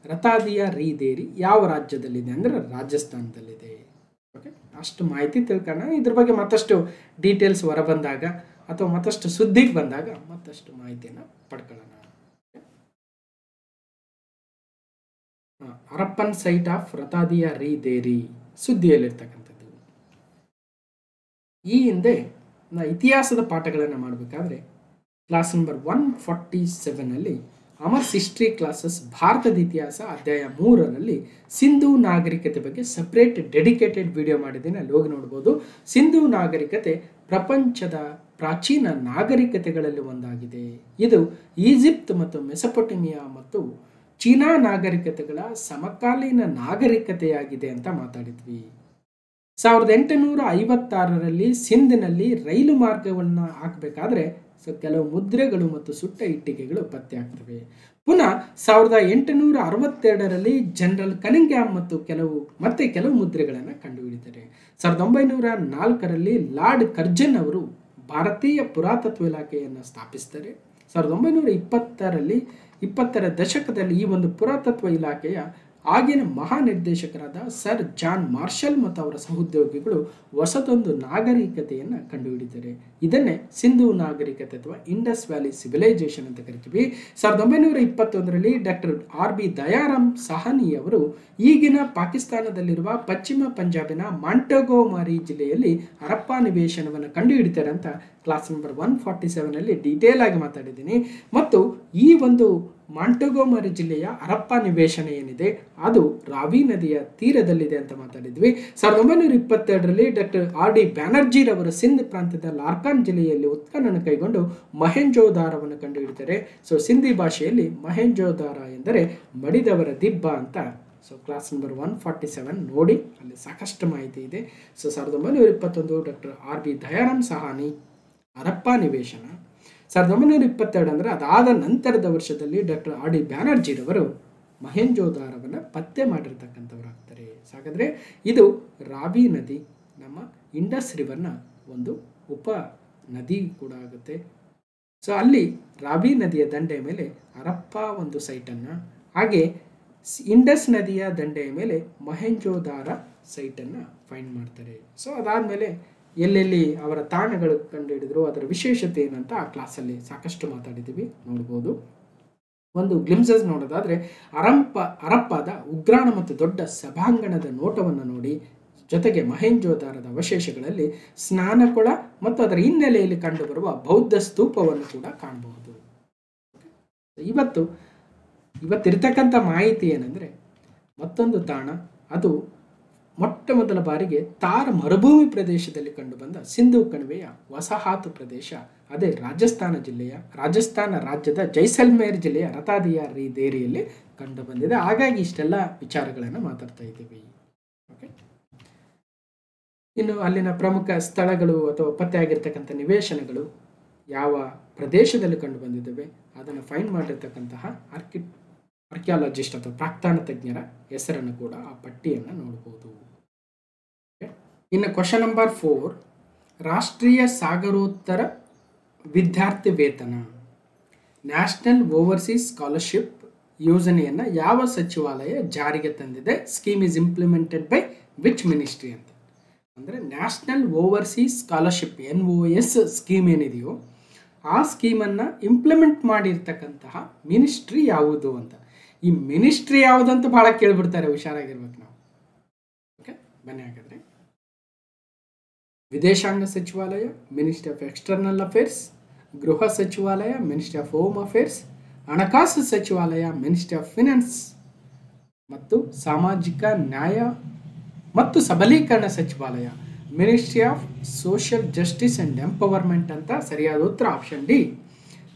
Speaker 1: ರತಾದಿಯ ರೀ ದೇರಿ ಯಾವ ರಾಜ್ಯದಲ್ಲಿದೆ ಅಂದರೆ ರಾಜಸ್ಥಾನದಲ್ಲಿದೆ. ಓಕೆ, ಅಷ್ಟು ಮಾಹಿತಿ ತಿಳ್ಕೊಳ್ಳೋಣ. ಇದ್ರ ಬಗ್ಗೆ ಮತ್ತಷ್ಟು ಡೀಟೇಲ್ಸ್ ಹೊರಬಂದಾಗ ಅಥವಾ ಮತ್ತಷ್ಟು ಸುದ್ದಿಗೆ ಬಂದಾಗ ಮತ್ತಷ್ಟು ಮಾಹಿತಿಯನ್ನು ಪಡ್ಕೊಳ್ಳೋಣ. ಹರಪ್ಪನ್ ಸೈಟ್ ಆಫ್ ರತಾದಿಯ ರೀ ದೇರಿ ಸುದ್ದಿಯಲ್ಲಿರ್ತಕ್ಕಂಥ ಈ ಹಿಂದೆ ಇತಿಹಾಸದ ಪಾಠಗಳನ್ನು ಮಾಡಬೇಕಾದ್ರೆ class number 147 Amar's history classes ಭಾರತದ ಇತಿಹಾಸ ಅಧ್ಯಾಯ 3ರಲ್ಲಿ ಸಿಂಧೂ ನಾಗರಿಕತೆ ಬಗ್ಗೆ ಸಪ್ರೇಟ್ ಡೆಡಿಕೇಟೆಡ್ ವಿಡಿಯೋ ಮಾಡಿದ್ದೀನಿ, ಅಲ್ಲಿ ಹೋಗಿ ನೋಡ್ಬೋದು. ಸಿಂಧೂ ನಾಗರಿಕತೆ ಪ್ರಪಂಚದ ಪ್ರಾಚೀನ ನಾಗರಿಕತೆಗಳಲ್ಲಿ ಒಂದಾಗಿದೆ. ಇದು ಈಜಿಪ್ಟ್ ಮತ್ತು ಮೆಸೊಪೊಟೇಮಿಯಾ ಮತ್ತು ಚೀನಾ ನಾಗರಿಕತೆಗಳ ಸಮಕಾಲೀನ ನಾಗರಿಕತೆಯಾಗಿದೆ ಅಂತ ಮಾತಾಡಿದ್ವಿ. 1856ರಲ್ಲಿ ಸಿಂಧ್ನಲ್ಲಿ ರೈಲು ಮಾರ್ಗವನ್ನು ಹಾಕಬೇಕಾದ್ರೆ ಕೆಲವು ಮುದ್ರೆಗಳು ಮತ್ತು ಸುಟ್ಟ ಇಟ್ಟಿಗೆಗಳು ಪತ್ತೆ ಆಗ್ತವೆ. ಪುನಃ 1862ರಲ್ಲಿ ಜನರಲ್ ಕನಿಂಗ್ಹ್ಯಾಮ್ ಕೆಲವು ಮುದ್ರೆಗಳನ್ನು ಕಂಡುಹಿಡಿತಾರೆ. 1904ರಲ್ಲಿ ಲಾರ್ಡ್ ಕರ್ಜನ್ ಅವರು ಭಾರತೀಯ ಪುರಾತತ್ವ ಇಲಾಖೆಯನ್ನು ಸ್ಥಾಪಿಸ್ತಾರೆ. 1920ರ ದಶಕದಲ್ಲಿ ಈ ಒಂದು ಪುರಾತತ್ವ ಇಲಾಖೆಯ ಆಗಿನ ಮಹಾನಿರ್ದೇಶಕರಾದ ಸರ್ ಜಾನ್ ಮಾರ್ಷಲ್ ಮತ್ತು ಅವರ ಸಹೋದ್ಯೋಗಿಗಳು ಹೊಸದೊಂದು ನಾಗರಿಕತೆಯನ್ನು ಕಂಡುಹಿಡಿತಾರೆ. ಇದನ್ನೇ ಸಿಂಧೂ ನಾಗರಿಕತೆ ಅಥವಾ ಇಂಡಸ್ ವ್ಯಾಲಿ ಸಿವಿಲೈಸೇಷನ್ ಅಂತ ಕರಿತೀವಿ. 1921ರಲ್ಲಿ ಡಾಕ್ಟರ್ RB ದಯಾರಾಮ್ ಸಹಾನಿ ಅವರು ಈಗಿನ ಪಾಕಿಸ್ತಾನದಲ್ಲಿರುವ ಪಶ್ಚಿಮ ಪಂಜಾಬಿನ ಮಾಂಟೋಗೋಮರಿ ಜಿಲ್ಲೆಯಲ್ಲಿ ಹರಪ್ಪ ನಿವೇಶನವನ್ನು ಕಂಡುಹಿಡಿತಾರೆ ಅಂತ ಕ್ಲಾಸ್ ನಂಬರ್ 147ನಲ್ಲಿ ಡೀಟೇಲ್ ಆಗಿ ಮಾತಾಡಿದ್ದೀನಿ. ಮತ್ತು ಈ ಒಂದು ಮಾಂಟೋಗೋಮರಿ ಜಿಲ್ಲೆಯ ಹರಪ್ಪ ನಿವೇಶನ ಏನಿದೆ ಅದು ರಾವಿ ನದಿಯ ತೀರದಲ್ಲಿದೆ ಅಂತ ಮಾತಾಡಿದ್ವಿ. 1922ರಲ್ಲಿ ಡಾಕ್ಟರ್ RD ಬ್ಯಾನರ್ಜಿರವರು ಸಿಂಧ್ ಪ್ರಾಂತ್ಯದ ಲಾರ್ಕಾನ್ ಜಿಲ್ಲೆಯಲ್ಲಿ ಉತ್ಖನನ ಕೈಗೊಂಡು ಮಹೆಂಜೋದಾರವನ್ನು ಕಂಡುಹಿಡಿತಾರೆ. ಸಿಂಧಿ ಭಾಷೆಯಲ್ಲಿ ಮಹೆಂಜೋದಾರ ಎಂದರೆ ಮಡಿದವರ ದಿಬ್ಬ ಅಂತ. ಕ್ಲಾಸ್ ನಂಬರ್ 147 ನೋಡಿ, ಅಲ್ಲಿ ಸಾಕಷ್ಟು ಮಾಹಿತಿ ಇದೆ. 1921 ಡಾಕ್ಟರ್ RB ದಯಾರಾಮ್ ಸಹಾನಿ ಹರಪ್ಪ ನಿವೇಶನ. 1922 ಅಂದರೆ ಅದಾದ ನಂತರದ ವರ್ಷದಲ್ಲಿ ಡಾಕ್ಟರ್ RD ಬ್ಯಾನರ್ಜಿರವರು ಮಹೆಂಜೋದಾರವನ್ನು ಪತ್ತೆ ಮಾಡಿರ್ತಕ್ಕಂಥವರಾಗ್ತಾರೆ. ಹಾಗಾದರೆ ಇದು ರಾವಿ ನದಿ ನಮ್ಮ ಇಂಡಸ್ ರಿವರ್ನ ಒಂದು ಉಪ ನದಿ ಕೂಡ ಆಗುತ್ತೆ. ಅಲ್ಲಿ ರಾವಿ ನದಿಯ ದಂಡೆಯ ಮೇಲೆ ಹರಪ್ಪ ಒಂದು ಸೈಟನ್ನು, ಹಾಗೆ ಇಂಡಸ್ ನದಿಯ ದಂಡೆಯ ಮೇಲೆ ಮಹೆಂಜೋದಾರ ಸೈಟನ್ನು ಫೈಂಡ್ ಮಾಡ್ತಾರೆ. ಅದಾದಮೇಲೆ ಎಲ್ಲೆಲ್ಲಿ ಅವರ ತಾಣಗಳು ಕಂಡುಹಿಡಿದ್ರು, ಅದರ ವಿಶೇಷತೆ ಏನಂತ ಆ ಕ್ಲಾಸಲ್ಲಿ ಸಾಕಷ್ಟು ಮಾತಾಡಿದ್ದೀವಿ, ನೋಡ್ಬೋದು. ಒಂದು ಗ್ಲಿಮ್ಸಸ್ ನೋಡೋದಾದರೆ ಹರಪ್ಪದ ಉಗ್ರಾಣ ಮತ್ತು ದೊಡ್ಡ ಸಭಾಂಗಣದ ನೋಟವನ್ನು ನೋಡಿ, ಜೊತೆಗೆ ಮಹೆಂಜೋದಾರದ ಅವಶೇಷಗಳಲ್ಲಿ ಸ್ನಾನಕೊಳ ಮತ್ತು ಅದರ ಹಿನ್ನೆಲೆಯಲ್ಲಿ ಕಂಡುಬರುವ ಬೌದ್ಧ ಸ್ತೂಪವನ್ನು ಕೂಡ ಕಾಣಬಹುದು. ಇವತ್ತಿರ್ತಕ್ಕಂಥ ಮಾಹಿತಿ ಏನಂದರೆ, ಮತ್ತೊಂದು ತಾಣ, ಅದು ಮೊಟ್ಟ ಮೊದಲ ಬಾರಿಗೆ ಥಾರ್ ಮರುಭೂಮಿ ಪ್ರದೇಶದಲ್ಲಿ ಕಂಡುಬಂದ ಸಿಂಧೂ ಕಣಿವೆಯ ವಸಾಹತು ಪ್ರದೇಶ, ಅದೇ ರಾಜಸ್ಥಾನ ರಾಜ್ಯದ ಜೈಸಲ್ಮೇರ್ ಜಿಲ್ಲೆಯ ರತಾದಿಯಾರ್ ದೇರಿಯಲ್ಲಿ ಕಂಡು ಬಂದಿದೆ. ಹಾಗಾಗಿ ಇಷ್ಟೆಲ್ಲ ವಿಚಾರಗಳನ್ನು ಮಾತಾಡ್ತಾ ಇದ್ದೀವಿ. ಓಕೆ, ಇನ್ನು ಅಲ್ಲಿನ ಪ್ರಮುಖ ಸ್ಥಳಗಳು ಅಥವಾ ಪತ್ತೆಯಾಗಿರ್ತಕ್ಕಂಥ ನಿವೇಶನಗಳು ಯಾವ ಪ್ರದೇಶದಲ್ಲಿ ಕಂಡು ಬಂದಿದ್ದಾವೆ ಅದನ್ನು ಫೈಂಡ್ ಮಾಡಿರ್ತಕ್ಕಂತಹ ಆರ್ಕಿಯಾಲಜಿಸ್ಟ್ ಅಥವಾ ಪ್ರಾಕ್ತಾನ ತಜ್ಞರ ಹೆಸರನ್ನು ಕೂಡ ಆ ಪಟ್ಟಿಯನ್ನು ನೋಡಬಹುದು. ಇನ್ನು ಕ್ವಶನ್ ನಂಬರ್ 4, ರಾಷ್ಟ್ರೀಯ ಸಾಗರೋತ್ತರ ವಿದ್ಯಾರ್ಥಿ ವೇತನ ನ್ಯಾಷನಲ್ ಓವರ್ಸೀಸ್ ಸ್ಕಾಲರ್ಶಿಪ್ ಯೋಜನೆಯನ್ನು ಯಾವ ಸಚಿವಾಲಯ ಜಾರಿಗೆ ತಂದಿದೆ? Scheme is implemented by which ministry ಅಂತ. ಅಂದರೆ national overseas scholarship NOS scheme ಏನಿದೆಯೋ ಆ ಸ್ಕೀಮನ್ನು ಇಂಪ್ಲಿಮೆಂಟ್ ಮಾಡಿರ್ತಕ್ಕಂತಹ ಮಿನಿಸ್ಟ್ರಿ ಯಾವುದು ಅಂತ. ಈ ಮಿನಿಸ್ಟ್ರಿ ಯಾವುದಂತ ಭಾಳ ಕೇಳಿಬಿಡ್ತಾರೆ, ಹುಷಾರಾಗಿರ್ಬೇಕು ನಾವು. ಓಕೆ, ಬನ್ನಿ ಹಾಗಾದರೆ. ವಿದೇಶಾಂಗ ಸಚಿವಾಲಯ, ಮಿನಿಸ್ಟ್ರಿ ಆಫ್ ಎಕ್ಸ್ಟರ್ನಲ್ ಅಫೇರ್ಸ್, ಗೃಹ ಸಚಿವಾಲಯ, ಮಿನಿಸ್ಟ್ರಿ ಆಫ್ ಹೋಮ್ ಅಫೇರ್ಸ್, ಹಣಕಾಸು ಸಚಿವಾಲಯ, ಮಿನಿಸ್ಟ್ರಿ ಆಫ್ ಫಿನಾನ್ಸ್, ಮತ್ತು ಸಾಮಾಜಿಕ ನ್ಯಾಯ ಮತ್ತು ಸಬಲೀಕರಣ ಸಚಿವಾಲಯ, ministry of social justice and empowerment ಅಂತ. ಸರಿಯಾದ ಉತ್ತರ ಆಪ್ಷನ್ ಡಿ,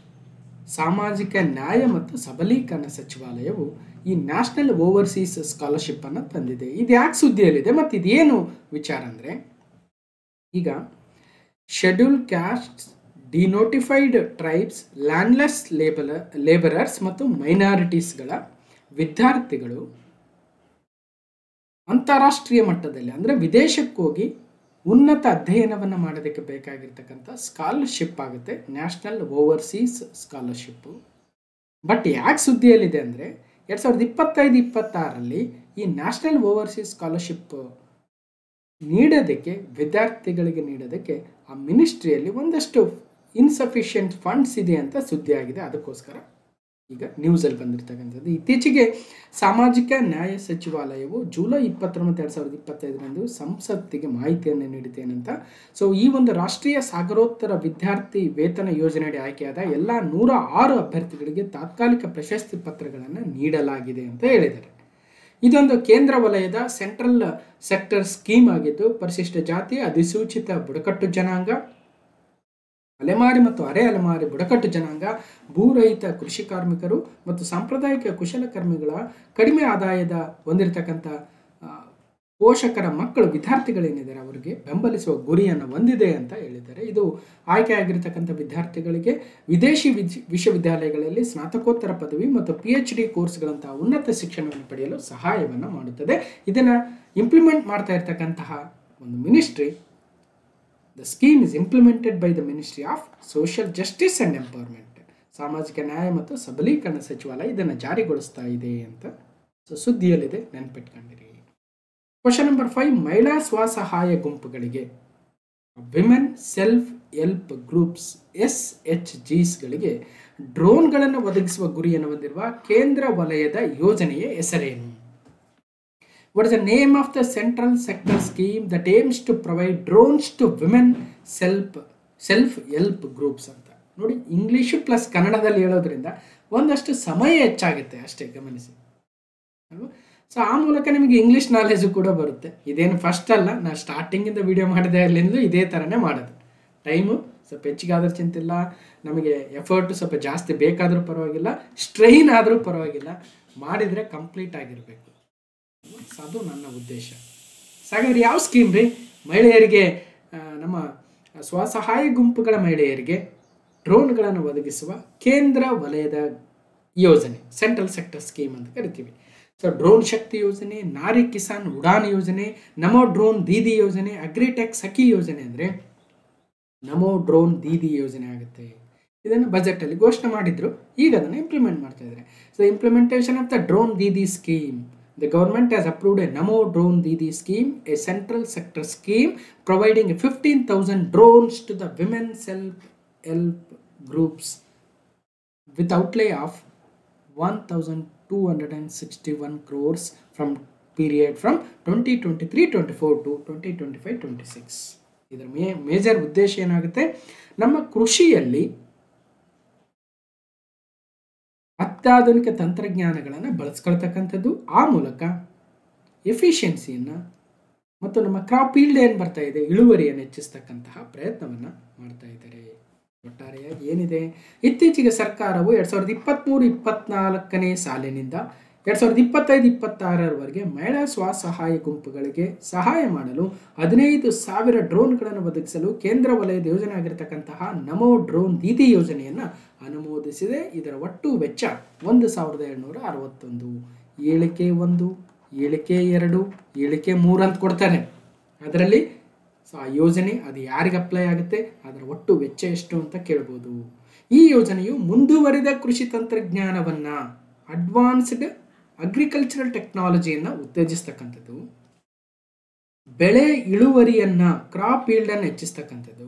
Speaker 1: ಸಾಮಾಜಿಕ ನ್ಯಾಯ ಮತ್ತು ಸಬಲೀಕರಣ ಸಚಿವಾಲಯವು ಈ ನ್ಯಾಷನಲ್ ಓವರ್ಸೀಸ್ ಸ್ಕಾಲರ್ಶಿಪ್ ಅನ್ನು ತಂದಿದೆ. ಇದು ಯಾಕೆ ಸುದ್ದಿಯಲ್ಲಿದೆ ಮತ್ತು ಇದೇನು ವಿಚಾರ ಅಂದರೆ, ಈಗ schedule caste, denotified tribes, landless labourers ಮತ್ತು ಮೈನಾರಿಟೀಸ್ಗಳ ವಿದ್ಯಾರ್ಥಿಗಳು ಅಂತಾರಾಷ್ಟ್ರೀಯ ಮಟ್ಟದಲ್ಲಿ ಅಂದರೆ ವಿದೇಶಕ್ಕೆ ಹೋಗಿ ಉನ್ನತ ಅಧ್ಯಯನವನ್ನು ಮಾಡೋದಕ್ಕೆ ಬೇಕಾಗಿರ್ತಕ್ಕಂಥ ಸ್ಕಾಲರ್ಶಿಪ್ ಆಗುತ್ತೆ ನ್ಯಾಷನಲ್ ಓವರ್ಸೀಸ್ ಸ್ಕಾಲರ್ಶಿಪ್ಪು. ಬಟ್ ಯಾಕೆ ಸುದ್ದಿಯಲ್ಲಿದೆ ಅಂದರೆ 2025-26ರಲ್ಲಿ ಈ ನ್ಯಾಷನಲ್ ಓವರ್ಸೀಸ್ ಸ್ಕಾಲರ್ಶಿಪ್ ವಿದ್ಯಾರ್ಥಿಗಳಿಗೆ ನೀಡೋದಕ್ಕೆ ಆ ಮಿನಿಸ್ಟ್ರಿಯಲ್ಲಿ ಒಂದಷ್ಟು ಇನ್ಸಫಿಷಿಯೆಂಟ್ ಫಂಡ್ಸ್ ಇದೆ ಅಂತ ಸುದ್ದಿ ಆಗಿದೆ. ಅದಕ್ಕೋಸ್ಕರ ಈಗ ನ್ಯೂಸಲ್ಲಿ ಬಂದಿರತಕ್ಕಂಥದ್ದು. ಇತ್ತೀಚೆಗೆ ಸಾಮಾಜಿಕ ನ್ಯಾಯ ಸಚಿವಾಲಯವು ಜುಲೈ 29, 2025ರಂದು ಸಂಸತ್ತಿಗೆ ಮಾಹಿತಿಯನ್ನು ನೀಡಿದ್ದೇನಂತ. ಸೊ ಈ ಒಂದು ರಾಷ್ಟ್ರೀಯ ಸಾಗರೋತ್ತರ ವಿದ್ಯಾರ್ಥಿ ವೇತನ ಯೋಜನೆಯಡಿ ಆಯ್ಕೆಯಾದ ಎಲ್ಲ 106 ಅಭ್ಯರ್ಥಿಗಳಿಗೆ ತಾತ್ಕಾಲಿಕ ಪ್ರಶಸ್ತಿ ಪತ್ರಗಳನ್ನು ನೀಡಲಾಗಿದೆ ಅಂತ ಹೇಳಿದ್ದಾರೆ. ಇದೊಂದು ಕೇಂದ್ರ ವಲಯದ ಸೆಂಟ್ರಲ್ ಸೆಕ್ಟರ್ ಸ್ಕೀಮ್ ಆಗಿದ್ದು, ಪರಿಶಿಷ್ಟ ಜಾತಿ, ಅಧಿಸೂಚಿತ ಬುಡಕಟ್ಟು ಜನಾಂಗ, ಅಲೆಮಾರಿ ಮತ್ತು ಅರೆ ಅಲೆಮಾರಿ ಬುಡಕಟ್ಟು ಜನಾಂಗ, ಭೂರಹಿತ ಕೃಷಿ ಕಾರ್ಮಿಕರು ಮತ್ತು ಸಾಂಪ್ರದಾಯಿಕ ಕುಶಲಕರ್ಮಿಗಳ ಕಡಿಮೆ ಆದಾಯದ ಹೊಂದಿರತಕ್ಕಂಥ ಪೋಷಕರ ಮಕ್ಕಳು ವಿದ್ಯಾರ್ಥಿಗಳೇನಿದ್ದಾರೆ ಅವರಿಗೆ ಬೆಂಬಲಿಸುವ ಗುರಿಯನ್ನು ಹೊಂದಿದೆ ಅಂತ ಹೇಳಿದ್ದಾರೆ. ಇದು ಆಯ್ಕೆಯಾಗಿರ್ತಕ್ಕಂಥ ವಿದ್ಯಾರ್ಥಿಗಳಿಗೆ ವಿದೇಶಿ ವಿಶ್ವವಿದ್ಯಾಲಯಗಳಲ್ಲಿ ಸ್ನಾತಕೋತ್ತರ ಪದವಿ ಮತ್ತು PhD ಕೋರ್ಸ್ಗಳಂತಹ ಉನ್ನತ ಶಿಕ್ಷಣವನ್ನು ಪಡೆಯಲು ಸಹಾಯವನ್ನು ಮಾಡುತ್ತದೆ. ಇದನ್ನು ಇಂಪ್ಲಿಮೆಂಟ್ ಮಾಡ್ತಾ ಇರ್ತಕ್ಕಂತಹ ಒಂದು ministry, the scheme is implemented by the ministry of social justice and empowerment. ಸಾಮಾಜಿಕ ನ್ಯಾಯ ಮತ್ತು ಸಬಲೀಕರಣ ಸಚಿವಾಲಯ ಇದನ್ನು ಜಾರಿಗೊಳಿಸ್ತಾ ಇದೆ ಅಂತ ಸುದ್ದಿಯಲ್ಲಿದೆ, ನೆನಪಿಟ್ಕೊಂಡಿರಿ. ಕ್ವಶನ್ ನಂಬರ್ 5, ಮಹಿಳಾ ಸ್ವಸಹಾಯ ಗುಂಪುಗಳಿಗೆ ವಿಮೆನ್ ಸೆಲ್ಫ್ ಹೆಲ್ಪ್ ಗ್ರೂಪ್ಸ್ SHGsಗಳಿಗೆ ಡ್ರೋನ್ಗಳನ್ನು ಒದಗಿಸುವ ಗುರಿಯನ್ನು ಹೊಂದಿರುವ ಕೇಂದ್ರ ವಲಯದ ಯೋಜನೆಯ ಹೆಸರೇನು? What is the name of the central sector scheme that aims to provide drones to women self-help groups ಅಂತ ನೋಡಿ. ಇಂಗ್ಲೀಷು ಪ್ಲಸ್ ಕನ್ನಡದಲ್ಲಿ ಹೇಳೋದ್ರಿಂದ ಒಂದಷ್ಟು ಸಮಯ ಹೆಚ್ಚಾಗುತ್ತೆ ಅಷ್ಟೇ, ಗಮನಿಸಿ ಅಲ್ವಾ. ಸೊ ಆ ಮೂಲಕ ನಿಮಗೆ ಇಂಗ್ಲೀಷ್ ನಾಲೆಜು ಕೂಡ ಬರುತ್ತೆ. ಇದೇನು ಫಸ್ಟ್ ಅಲ್ಲ, ನಾನು ಸ್ಟಾರ್ಟಿಂಗಿಂದ ವಿಡಿಯೋ ಮಾಡಿದೆ ಅಲ್ಲಿಂದಲೂ ಇದೇ ಥರನೇ ಮಾಡೋದು. ಟೈಮು ಸ್ವಲ್ಪ ಹೆಚ್ಚಿಗಾದ್ರೂ ಚಿಂತಿಲ್ಲ, ನಮಗೆ ಎಫರ್ಟು ಸ್ವಲ್ಪ ಜಾಸ್ತಿ ಬೇಕಾದರೂ ಪರವಾಗಿಲ್ಲ, ಸ್ಟ್ರೈನ್ ಆದರೂ ಪರವಾಗಿಲ್ಲ, ಮಾಡಿದರೆ ಕಂಪ್ಲೀಟ್ ಆಗಿರಬೇಕು. ಸೊ ಅದು ನನ್ನ ಉದ್ದೇಶ. ಹಾಗಾದ್ರೆ ಯಾವ ಸ್ಕೀಮ್ ರೀ? ಮಹಿಳೆಯರಿಗೆ, ನಮ್ಮ ಸ್ವಸಹಾಯ ಗುಂಪುಗಳ ಮಹಿಳೆಯರಿಗೆ ಡ್ರೋನ್ಗಳನ್ನು ಒದಗಿಸುವ ಕೇಂದ್ರ ವಲಯದ ಯೋಜನೆ, ಸೆಂಟ್ರಲ್ ಸೆಕ್ಟರ್ ಸ್ಕೀಮ್ ಅಂತ ಕರಿತೀವಿ. ಸೊ ಡ್ರೋನ್ ಶಕ್ತಿ ಯೋಜನೆ, ನಾರಿ ಕಿಸಾನ್ ಉಡಾನ್ ಯೋಜನೆ, ನಮೋ ಡ್ರೋನ್ ದೀದಿ ಯೋಜನೆ, ಅಗ್ರಿಟೆಕ್ ಸಖಿ ಯೋಜನೆ ಅಂದರೆ ನಮೋ ಡ್ರೋನ್ ದೀದಿ ಯೋಜನೆ ಆಗುತ್ತೆ. ಇದನ್ನು ಬಜೆಟಲ್ಲಿ ಘೋಷಣೆ ಮಾಡಿದ್ರು, ಈಗ ಅದನ್ನು ಇಂಪ್ಲಿಮೆಂಟ್ ಮಾಡ್ತಾ ಇದ್ದಾರೆ. So implementation of the drone Didi scheme, the government has approved a Namo Drone Didi scheme, a central sector scheme providing 15,000 drones to the women self-help groups with outlay of 1,261 crores from period from 2023-24 to 2025-26. ಇದರ major ಉದ್ದೇಶ ಏನಾಗುತ್ತೆ? ನಮ್ಮ ಕೃಷಿಯಲ್ಲಿ ಅತ್ಯಾಧುನಿಕ ತಂತ್ರಜ್ಞಾನಗಳನ್ನು ಬಳಸ್ಕೊಳ್ತಕ್ಕಂಥದ್ದು, ಆ ಮೂಲಕ ಎಫಿಷಿಯನ್ಸಿಯನ್ನು ಮತ್ತು ನಮ್ಮ ಕ್ರಾಪ್ ಈಲ್ಡ್ ಏನು ಬರ್ತಾ ಇದೆ ಇಳುವರಿಯನ್ನು ಹೆಚ್ಚಿಸ್ತಕ್ಕಂತಹ ಪ್ರಯತ್ನವನ್ನು ಮಾಡ್ತಾ ಇದ್ದಾರೆ. ಒಟ್ಟಾರೆಯಾಗಿ ಏನಿದೆ, ಇತ್ತೀಚೆಗೆ ಸರ್ಕಾರವು 2023-24ನೇ ಸಾಲಿನಿಂದ 2025-26ರವರೆಗೆ ಮಹಿಳಾ ಸ್ವಸಹಾಯ ಗುಂಪುಗಳಿಗೆ ಸಹಾಯ ಮಾಡಲು 15,000 ಡ್ರೋನ್ಗಳನ್ನು ಒದಗಿಸಲು ಕೇಂದ್ರ ವಲಯದ ಯೋಜನೆ ಆಗಿರತಕ್ಕಂತಹ ನಮೋ ಡ್ರೋನ್ ದೀದಿ ಯೋಜನೆಯನ್ನು ಅನುಮೋದಿಸಿದೆ. ಇದರ ಒಟ್ಟು ವೆಚ್ಚ 1,761. ಹೇಳಿಕೆ 1, ಹೇಳಿಕೆ 2, ಹೇಳಿಕೆ 3 ಅಂತ ಕೊಡ್ತಾರೆ. ಅದರಲ್ಲಿ ಆ ಯೋಜನೆ ಅದು ಯಾರಿಗೆ ಅಪ್ಲೈ ಆಗುತ್ತೆ, ಅದರ ಒಟ್ಟು ವೆಚ್ಚ ಎಷ್ಟು ಅಂತ ಕೇಳ್ಬೋದು. ಈ ಯೋಜನೆಯು ಮುಂದುವರಿದ ಕೃಷಿ ತಂತ್ರಜ್ಞಾನವನ್ನು, ಅಡ್ವಾನ್ಸ್ಡ್ ಅಗ್ರಿಕಲ್ಚರಲ್ ಟೆಕ್ನಾಲಜಿಯನ್ನು ಉತ್ತೇಜಿಸ್ತಕ್ಕಂಥದ್ದು, ಬೆಳೆ ಇಳುವರಿಯನ್ನು, ಕ್ರಾಪ್ ಈಲ್ಡನ್ನು ಹೆಚ್ಚಿಸ್ತಕ್ಕಂಥದ್ದು,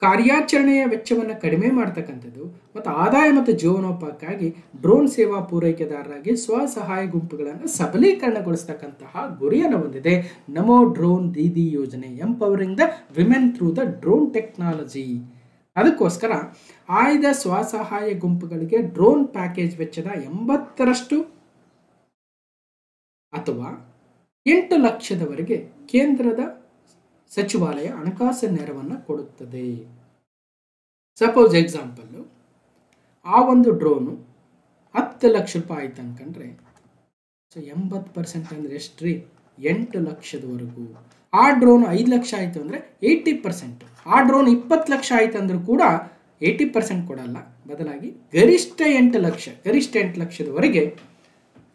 Speaker 1: ಕಾರ್ಯಾಚರಣೆಯ ವೆಚ್ಚವನ್ನು ಕಡಿಮೆ ಮಾಡ್ತಕ್ಕಂಥದ್ದು ಮತ್ತು ಆದಾಯ ಮತ್ತು ಜೀವನೋಪಾಯಕ್ಕಾಗಿ ಡ್ರೋನ್ ಸೇವಾ ಪೂರೈಕೆದಾರರಾಗಿ ಸ್ವಸಹಾಯ ಗುಂಪುಗಳನ್ನು ಸಬಲೀಕರಣಗೊಳಿಸ್ತಕ್ಕಂತಹ ಗುರಿಯನ್ನು ಹೊಂದಿದೆ ನಮೋ ಡ್ರೋನ್ ದೀದಿ ಯೋಜನೆ, empowering the women through the drone technology. ಅದಕ್ಕೋಸ್ಕರ ಆಯ್ದ ಸ್ವಸಹಾಯ ಗುಂಪುಗಳಿಗೆ ಡ್ರೋನ್ ಪ್ಯಾಕೇಜ್ ವೆಚ್ಚದ 80% ಅಥವಾ 8 ಲಕ್ಷದವರೆಗೆ ಕೇಂದ್ರದ ಸಚಿವಾಲಯ ಹಣಕಾಸು ನೆರವನ್ನು ಕೊಡುತ್ತದೆ. ಸಪೋಸ್ ಎಕ್ಸಾಂಪಲ್ಲು, ಆ ಒಂದು ಡ್ರೋನು 10 ಲಕ್ಷ ರೂಪಾಯಿ ಆಯ್ತು ಅನ್ಕೊಂಡ್ರೆ, ಸೊ 80% ಅಂದರೆ ಎಷ್ಟು ರೀ? 8 ಲಕ್ಷದವರೆಗೂ. ಆ ಡ್ರೋನ್ 5 ಲಕ್ಷ ಆಯಿತು ಅಂದರೆ 80%. ಆ ಡ್ರೋನ್ 20 ಲಕ್ಷ ಆಯಿತು ಅಂದರೂ ಕೂಡ 80% ಕೊಡಲ್ಲ, ಬದಲಾಗಿ ಗರಿಷ್ಠ 8 ಲಕ್ಷದವರೆಗೆ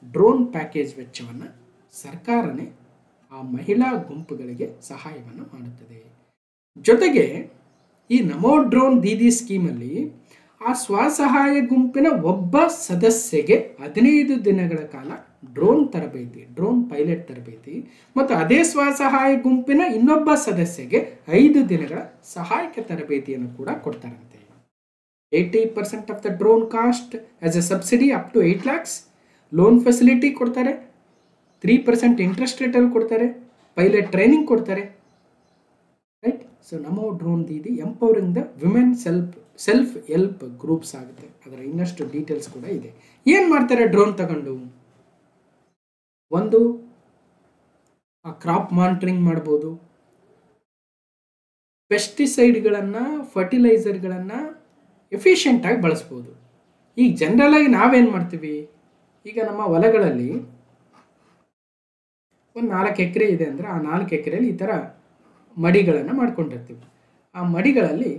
Speaker 1: ಡ್ರೋನ್ ಪ್ಯಾಕೇಜ್ ವೆಚ್ಚವನ್ನು ಸರ್ಕಾರನೇ ಆ ಮಹಿಳಾ ಗುಂಪುಗಳಿಗೆ ಸಹಾಯವನ್ನು ಮಾಡುತ್ತದೆ. ಜೊತೆಗೆ ಈ ನಮೋ ಡ್ರೋನ್ ದೀದಿ ಸ್ಕೀಮಲ್ಲಿ ಆ ಸ್ವಸಹಾಯ ಗುಂಪಿನ ಒಬ್ಬ ಸದಸ್ಯಗೆ 15 ದಿನಗಳ ಕಾಲ ಡ್ರೋನ್ ತರಬೇತಿ, ಡ್ರೋನ್ ಪೈಲಟ್ ತರಬೇತಿ ಮತ್ತು ಅದೇ ಸ್ವಸಹಾಯ ಗುಂಪಿನ ಇನ್ನೊಬ್ಬ ಸದಸ್ಯಗೆ 5 ದಿನಗಳ ಸಹಾಯಕ ತರಬೇತಿಯನ್ನು ಕೂಡ ಕೊಡ್ತಾರಂತೆ. 80% of the drone cost as a subsidy up to 8 lakhs. Loan facility ಕೊಡ್ತಾರೆ, 3% ಇಂಟ್ರೆಸ್ಟ್ ರೇಟಲ್ಲಿ ಕೊಡ್ತಾರೆ, ಪೈಲಟ್ ಟ್ರೈನಿಂಗ್ ಕೊಡ್ತಾರೆ, right. So Namo drone Didi empowering the women self help groups ಆಗುತ್ತೆ. ಅದರ ಇನ್ನಷ್ಟು ಡೀಟೇಲ್ಸ್ ಕೂಡ ಇದೆ. ಏನು ಮಾಡ್ತಾರೆ ಡ್ರೋನ್ ತಗೊಂಡು? ಒಂದು ಕ್ರಾಪ್ ಮಾನಿಟರಿಂಗ್ ಮಾಡ್ಬೋದು, ಪೆಸ್ಟಿಸೈಡ್ಗಳನ್ನು ಫರ್ಟಿಲೈಸರ್ಗಳನ್ನು ಎಫಿಷಿಯೆಂಟಾಗಿ ಬಳಸ್ಬೋದು. ಈಗ ಜನರಲಾಗಿ ನಾವೇನು ಮಾಡ್ತೀವಿ, ಈಗ ನಮ್ಮ ಹೊಲಗಳಲ್ಲಿ ಒಂದು 4 ಎಕರೆ ಇದೆ ಅಂದರೆ ಆ 4 ಎಕರೆಯಲ್ಲಿ ಈ ಥರ ಮಡಿಗಳನ್ನು ಮಾಡ್ಕೊಂಡಿರ್ತೀವಿ. ಆ ಮಡಿಗಳಲ್ಲಿ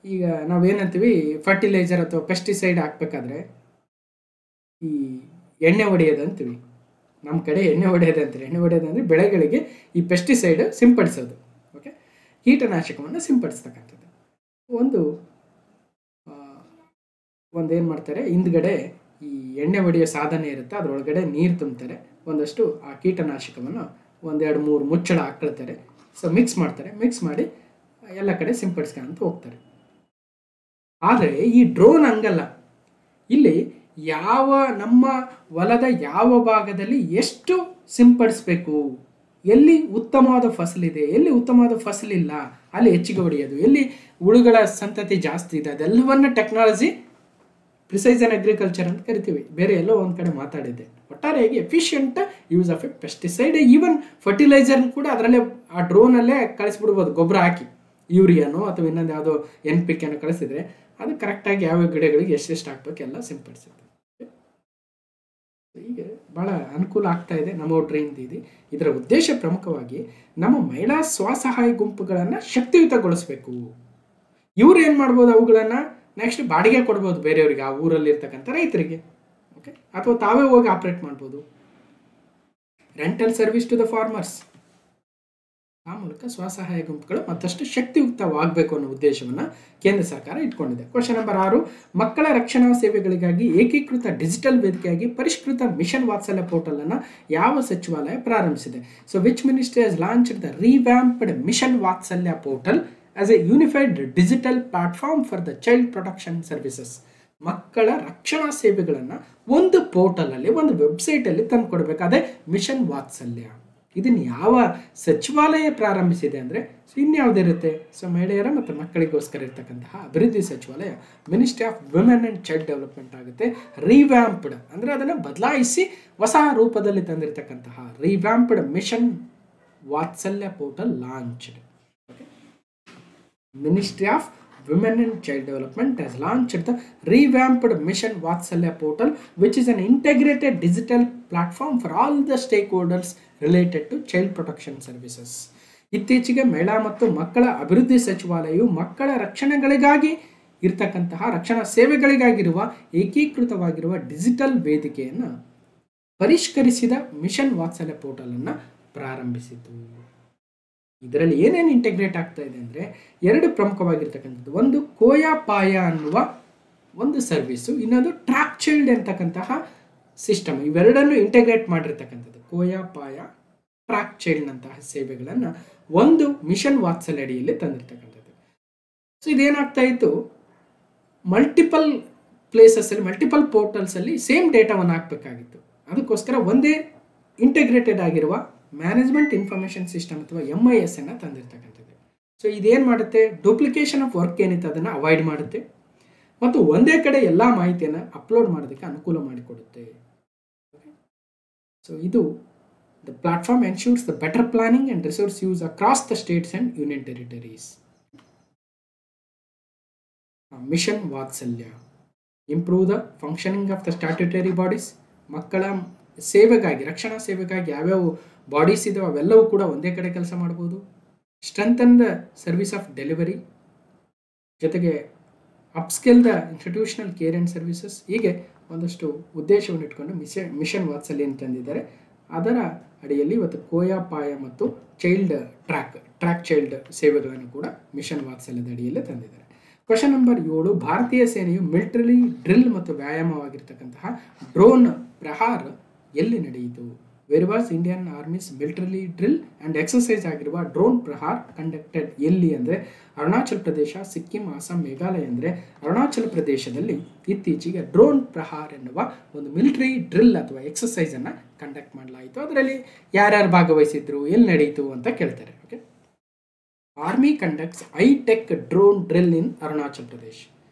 Speaker 1: ಈಗ ನಾವೇನಂತೀವಿ, ಫರ್ಟಿಲೈಸರ್ ಅಥವಾ ಪೆಸ್ಟಿಸೈಡ್ ಹಾಕ್ಬೇಕಾದ್ರೆ ಈ ಎಣ್ಣೆ ಹೊಡೆಯೋದು ಅಂತೀವಿ. ನಮ್ಮ ಕಡೆ ಎಣ್ಣೆ ಹೊಡೆಯೋದು ಅಂತೀವಿ. ಎಣ್ಣೆ ಹೊಡೆಯೋದು ಅಂದರೆ ಬೆಳೆಗಳಿಗೆ ಈ ಪೆಸ್ಟಿಸೈಡ್ ಸಿಂಪಡಿಸೋದು, ಓಕೆ, ಕೀಟನಾಶಕವನ್ನು ಸಿಂಪಡಿಸ್ತಕ್ಕಂಥದ್ದು. ಒಂದೇನು ಮಾಡ್ತಾರೆ, ಹಿಂದ್ಗಡೆ ಈ ಎಣ್ಣೆ ಹೊಡೆಯೋ ಸಾಧನ ಇರುತ್ತೆ, ಅದರೊಳಗಡೆ ನೀರು ತುಂಬ್ತಾರೆ, ಒಂದಷ್ಟು ಆ ಕೀಟನಾಶಕವನ್ನು 1-2-3 ಮುಚ್ಚಳ ಹಾಕ್ಕೊಳ್ತಾರೆ. ಸೊ ಮಿಕ್ಸ್ ಮಾಡ್ತಾರೆ, ಮಿಕ್ಸ್ ಮಾಡಿ ಎಲ್ಲ ಕಡೆ ಸಿಂಪಡಿಸ್ಕೊಂತ ಹೋಗ್ತಾರೆ. ಆದರೆ ಈ ಡ್ರೋನ್ ಹಂಗಲ್ಲ. ಇಲ್ಲಿ ನಮ್ಮ ಹೊಲದ ಯಾವ ಭಾಗದಲ್ಲಿ ಎಷ್ಟು ಸಿಂಪಡಿಸ್ಬೇಕು, ಎಲ್ಲಿ ಉತ್ತಮವಾದ ಫಸಲಿದೆ, ಎಲ್ಲಿ ಉತ್ತಮವಾದ ಫಸಲಿಲ್ಲ ಅಲ್ಲಿ ಹೆಚ್ಚಿಗೆ ಹೊಡೆಯೋದು, ಎಲ್ಲಿ ಹುಳುಗಳ ಸಂತತಿ ಜಾಸ್ತಿ ಇದೆ, ಅದೆಲ್ಲವನ್ನು ಟೆಕ್ನಾಲಜಿ ಪ್ರಿಸೈಸನ್ ಅಗ್ರಿಕಲ್ಚರ್ ಅಂತ ಕರಿತೀವಿ. ಬೇರೆ ಎಲ್ಲೋ ಒಂದು ಕಡೆ ಮಾತಾಡಿದ್ದೆ. ಒಟ್ಟಾರೆಯಾಗಿ efficient use of a pesticide, even fertiliser ಕೂಡ ಅದರಲ್ಲೇ ಆ ಡ್ರೋನಲ್ಲೇ ಕಳಿಸ್ಬಿಡ್ಬೋದು. ಗೊಬ್ಬರ ಹಾಕಿ ಯೂರಿಯಾನೋ ಅಥವಾ ಇನ್ನೊಂದು ಯಾವುದೋ NPK ಕಳಿಸಿದ್ರೆ ಅದು ಕರೆಕ್ಟಾಗಿ ಯಾವ ಗಿಡಗಳಿಗೆ ಎಷ್ಟೆಷ್ಟು ಹಾಕ್ಬೇಕು ಎಲ್ಲ ಸಿಂಪಡಿಸುತ್ತೆ. ಹೀಗೆ ಭಾಳ ಅನುಕೂಲ ಆಗ್ತಾ ಇದೆ ನಮೋ ಡ್ರೋನ್ ದೀದಿ. ಇದರ ಉದ್ದೇಶ ಪ್ರಮುಖವಾಗಿ ನಮ್ಮ ಮಹಿಳಾ ಸ್ವಸಹಾಯ ಗುಂಪುಗಳನ್ನು ಶಕ್ತಿಯುತಗೊಳಿಸಬೇಕು. ಇವ್ರು ಏನು ಮಾಡ್ಬೋದು, ಅವುಗಳನ್ನು ನೆಕ್ಸ್ಟ್ ಬಾಡಿಗೆ ಕೊಡ್ಬೋದು ಬೇರೆಯವರಿಗೆ, ಆ ಊರಲ್ಲಿ ಇರ್ತಕ್ಕಂಥ ರೈತರಿಗೆ, ಓಕೆ, ಅಥವಾ ತಾವೇ ಹೋಗಿ ಆಪ್ರೇಟ್ ಮಾಡ್ಬೋದು. Rental service to the farmers. ಆ ಮೂಲಕ ಸ್ವಸಹಾಯ ಗುಂಪುಗಳು ಮತ್ತಷ್ಟು ಶಕ್ತಿಯುಕ್ತವಾಗಬೇಕು ಅನ್ನೋ ಉದ್ದೇಶವನ್ನು ಕೇಂದ್ರ ಸರ್ಕಾರ ಇಟ್ಕೊಂಡಿದೆ. ಕ್ವಶನ್ ನಂಬರ್ 6, ಮಕ್ಕಳ ರಕ್ಷಣಾ ಸೇವೆಗಳಿಗಾಗಿ ಏಕೀಕೃತ ಡಿಜಿಟಲ್ ವೇದಿಕೆಯಾಗಿ ಪರಿಷ್ಕೃತ ಮಿಷನ್ ವಾತ್ಸಲ್ಯ ಪೋರ್ಟಲ್ ಅನ್ನು ಯಾವ ಸಚಿವಾಲಯ ಪ್ರಾರಂಭಿಸಿದೆ? So which ministry has launched the revamped mission Vatsalya portal as a unified digital platform for the child protection services. ಮಕ್ಕಳ ರಕ್ಷಣಾ ಸೇವೆಗಳನ್ನು ಒಂದು ಪೋರ್ಟಲಲ್ಲಿ, ಒಂದು ವೆಬ್ಸೈಟಲ್ಲಿ ತಂದು ಕೊಡಬೇಕು. ಅದೇ ಮಿಷನ್ ವಾತ್ಸಲ್ಯ. ಇದನ್ನು ಯಾವ ಸಚಿವಾಲಯ ಪ್ರಾರಂಭಿಸಿದೆ ಅಂದರೆ ಇನ್ಯಾವುದಿರುತ್ತೆ? ಸೊ ಮಹಿಳೆಯರ ಮತ್ತು ಮಕ್ಕಳಿಗೋಸ್ಕರ ಇರ್ತಕ್ಕಂತಹ ಅಭಿವೃದ್ಧಿ ಸಚಿವಾಲಯ ministry of women and child development ಆಗುತ್ತೆ. ರಿವ್ಯಾಂಪ್ಡ್ ಅಂದರೆ ಅದನ್ನು ಬದಲಾಯಿಸಿ ಹೊಸ ರೂಪದಲ್ಲಿ ತಂದಿರತಕ್ಕಂತಹ revamped mission Vatsalya portal launched. Ministry of Women and Child Development has launched the revamped Mission Vatsalya portal, which is an integrated digital platform for all the stakeholders related to child protection services. ಇತ್ತೀಚೆಗೆ ಮಹಿಳಾ ಮತ್ತು ಮಕ್ಕಳ ಅಭಿವೃದ್ಧಿ ಸಚಿವಾಲಯವು ಮಕ್ಕಳ ರಕ್ಷಣೆಗಳಿಗಾಗಿ ಇರತಕ್ಕಂತಹ ರಕ್ಷಣಾ ಸೇವೆಗಳಿಗಾಗಿರುವ ಏಕೀಕೃತವಾಗಿರುವ digital ವೇದಿಕೆಯನ್ನು ಪರಿಷ್ಕರಿಸಿದ ಮಿಷನ್ ವಾತ್ಸಲ್ಯ ಪೋರ್ಟಲ್ ಅನ್ನು ಪ್ರಾರಂಭಿಸಿತು. ಇದರಲ್ಲಿ ಏನೇನು ಇಂಟೆಗ್ರೇಟ್ ಆಗ್ತಾ ಇದೆ ಅಂದರೆ 2 ಪ್ರಮುಖವಾಗಿರ್ತಕ್ಕಂಥದ್ದು. ಒಂದು ಕೋಯಾ ಪಾಯ ಅನ್ನುವ ಒಂದು ಸರ್ವಿಸು, ಇನ್ನೊಂದು ಟ್ರ್ಯಾಕ್ ಚೈಲ್ಡ್ ಅಂತಕ್ಕಂತಹ ಸಿಸ್ಟಮ್. ಇವೆರಡನ್ನು ಇಂಟೆಗ್ರೇಟ್ ಮಾಡಿರ್ತಕ್ಕಂಥದ್ದು. ಕೋಯಾ ಪಾಯ, ಟ್ರ್ಯಾಕ್ ಚೈಲ್ಡ್ನಂತಹ ಸೇವೆಗಳನ್ನು ಒಂದು ಮಿಷನ್ ವಾತ್ಸಲ್ಯ ಅಡಿಯಲ್ಲಿ ತಂದಿರ್ತಕ್ಕಂಥದ್ದು. ಸೊ ಇದೇನಾಗ್ತಾ ಇತ್ತು, ಮಲ್ಟಿಪಲ್ ಪ್ಲೇಸಸ್ಸಲ್ಲಿ, ಮಲ್ಟಿಪಲ್ ಪೋರ್ಟಲ್ಸಲ್ಲಿ ಸೇಮ್ ಡೇಟಾವನ್ನು ಹಾಕಬೇಕಾಗಿತ್ತು. ಅದಕ್ಕೋಸ್ಕರ ಒಂದೇ ಇಂಟೆಗ್ರೇಟೆಡ್ ಆಗಿರುವ ಮ್ಯಾನೇಜ್ಮೆಂಟ್ ಇನ್ಫಾರ್ಮೇಷನ್ ಸಿಸ್ಟಮ್ ಅಥವಾ MIS ಅನ್ನು ತಂದಿರ್ತಕ್ಕಂಥದ್ದು. ಸೊ ಇದೇನು ಮಾಡುತ್ತೆ, ಡೂಪ್ಲಿಕೇಶನ್ ಆಫ್ ವರ್ಕ್ ಏನಿತ್ತು ಅದನ್ನು ಅವಾಯ್ಡ್ ಮಾಡುತ್ತೆ ಮತ್ತು ಒಂದೇ ಕಡೆ ಎಲ್ಲ ಮಾಹಿತಿಯನ್ನು ಅಪ್ಲೋಡ್ ಮಾಡೋದಕ್ಕೆ ಅನುಕೂಲ ಮಾಡಿಕೊಡುತ್ತೆ. ಸೊ ಇದು the platform ensures the better planning and resource use across the states and union territories. Mission Vatsalya improve the functioning of the statutory bodies. ಮಕ್ಕಳ ಸೇವೆಗಾಗಿ, ರಕ್ಷಣಾ ಸೇವೆಗಾಗಿ ಯಾವ್ಯಾವ ಬಾಡೀಸ್ ಇದಾವೆ ಅವೆಲ್ಲವೂ ಕೂಡ ಒಂದೇ ಕಡೆ ಕೆಲಸ ಮಾಡ್ಬೋದು. Strengthen the service of delivery, ಜೊತೆಗೆ upskill the institutional care and services. ಹೀಗೆ ಒಂದಷ್ಟು ಉದ್ದೇಶವನ್ನು ಇಟ್ಕೊಂಡು ಮಿಷನ್ ವಾತ್ಸಲ್ಯ ಏನು ತಂದಿದ್ದಾರೆ. ಅದರ ಅಡಿಯಲ್ಲಿ ಇವತ್ತು ಕೋಯಾ ಪಾಯ ಮತ್ತು ಟ್ರ್ಯಾಕ್ ಚೈಲ್ಡ್ ಸೇವೆಗಳನ್ನು ಕೂಡ ಮಿಷನ್ ವಾತ್ಸಲ್ಯದ ಅಡಿಯಲ್ಲೇ ತಂದಿದ್ದಾರೆ. ಕ್ವಶನ್ ನಂಬರ್ 7, ಭಾರತೀಯ ಸೇನೆಯು ಮಿಲಿಟರಿ ಡ್ರಿಲ್ ಮತ್ತು ವ್ಯಾಯಾಮವಾಗಿರ್ತಕ್ಕಂತಹ ಡ್ರೋನ್ ಪ್ರಹಾರ್ ಎಲ್ಲಿ ನಡೆಯಿತು? Where was Indian army's military drill and exercise ಆಗಿರುವ ಡ್ರೋನ್ ಪ್ರಹಾರ್ ಕಂಡಕ್ಟೆಡ್ ಎಲ್ಲಿ ಅಂದರೆ ಅರುಣಾಚಲ್ ಪ್ರದೇಶ, ಸಿಕ್ಕಿಂ, ಅಸ್ಸಾಂ, ಮೇಘಾಲಯ ಅಂದರೆ ಅರುಣಾಚಲ ಪ್ರದೇಶದಲ್ಲಿ ಇತ್ತೀಚೆಗೆ ಡ್ರೋನ್ ಪ್ರಹಾರ್ ಎನ್ನುವ ಒಂದು ಮಿಲಿಟರಿ ಡ್ರಿಲ್ ಅಥವಾ ಎಕ್ಸಸೈಸನ್ನು ಕಂಡಕ್ಟ್ ಮಾಡಲಾಯಿತು. ಅದರಲ್ಲಿ ಯಾರ್ಯಾರು ಭಾಗವಹಿಸಿದ್ರು, ಎಲ್ಲಿ ನಡೀತು ಅಂತ ಕೇಳ್ತಾರೆ. Okay, army conducts high tech drone drill in Arunachal Pradesh.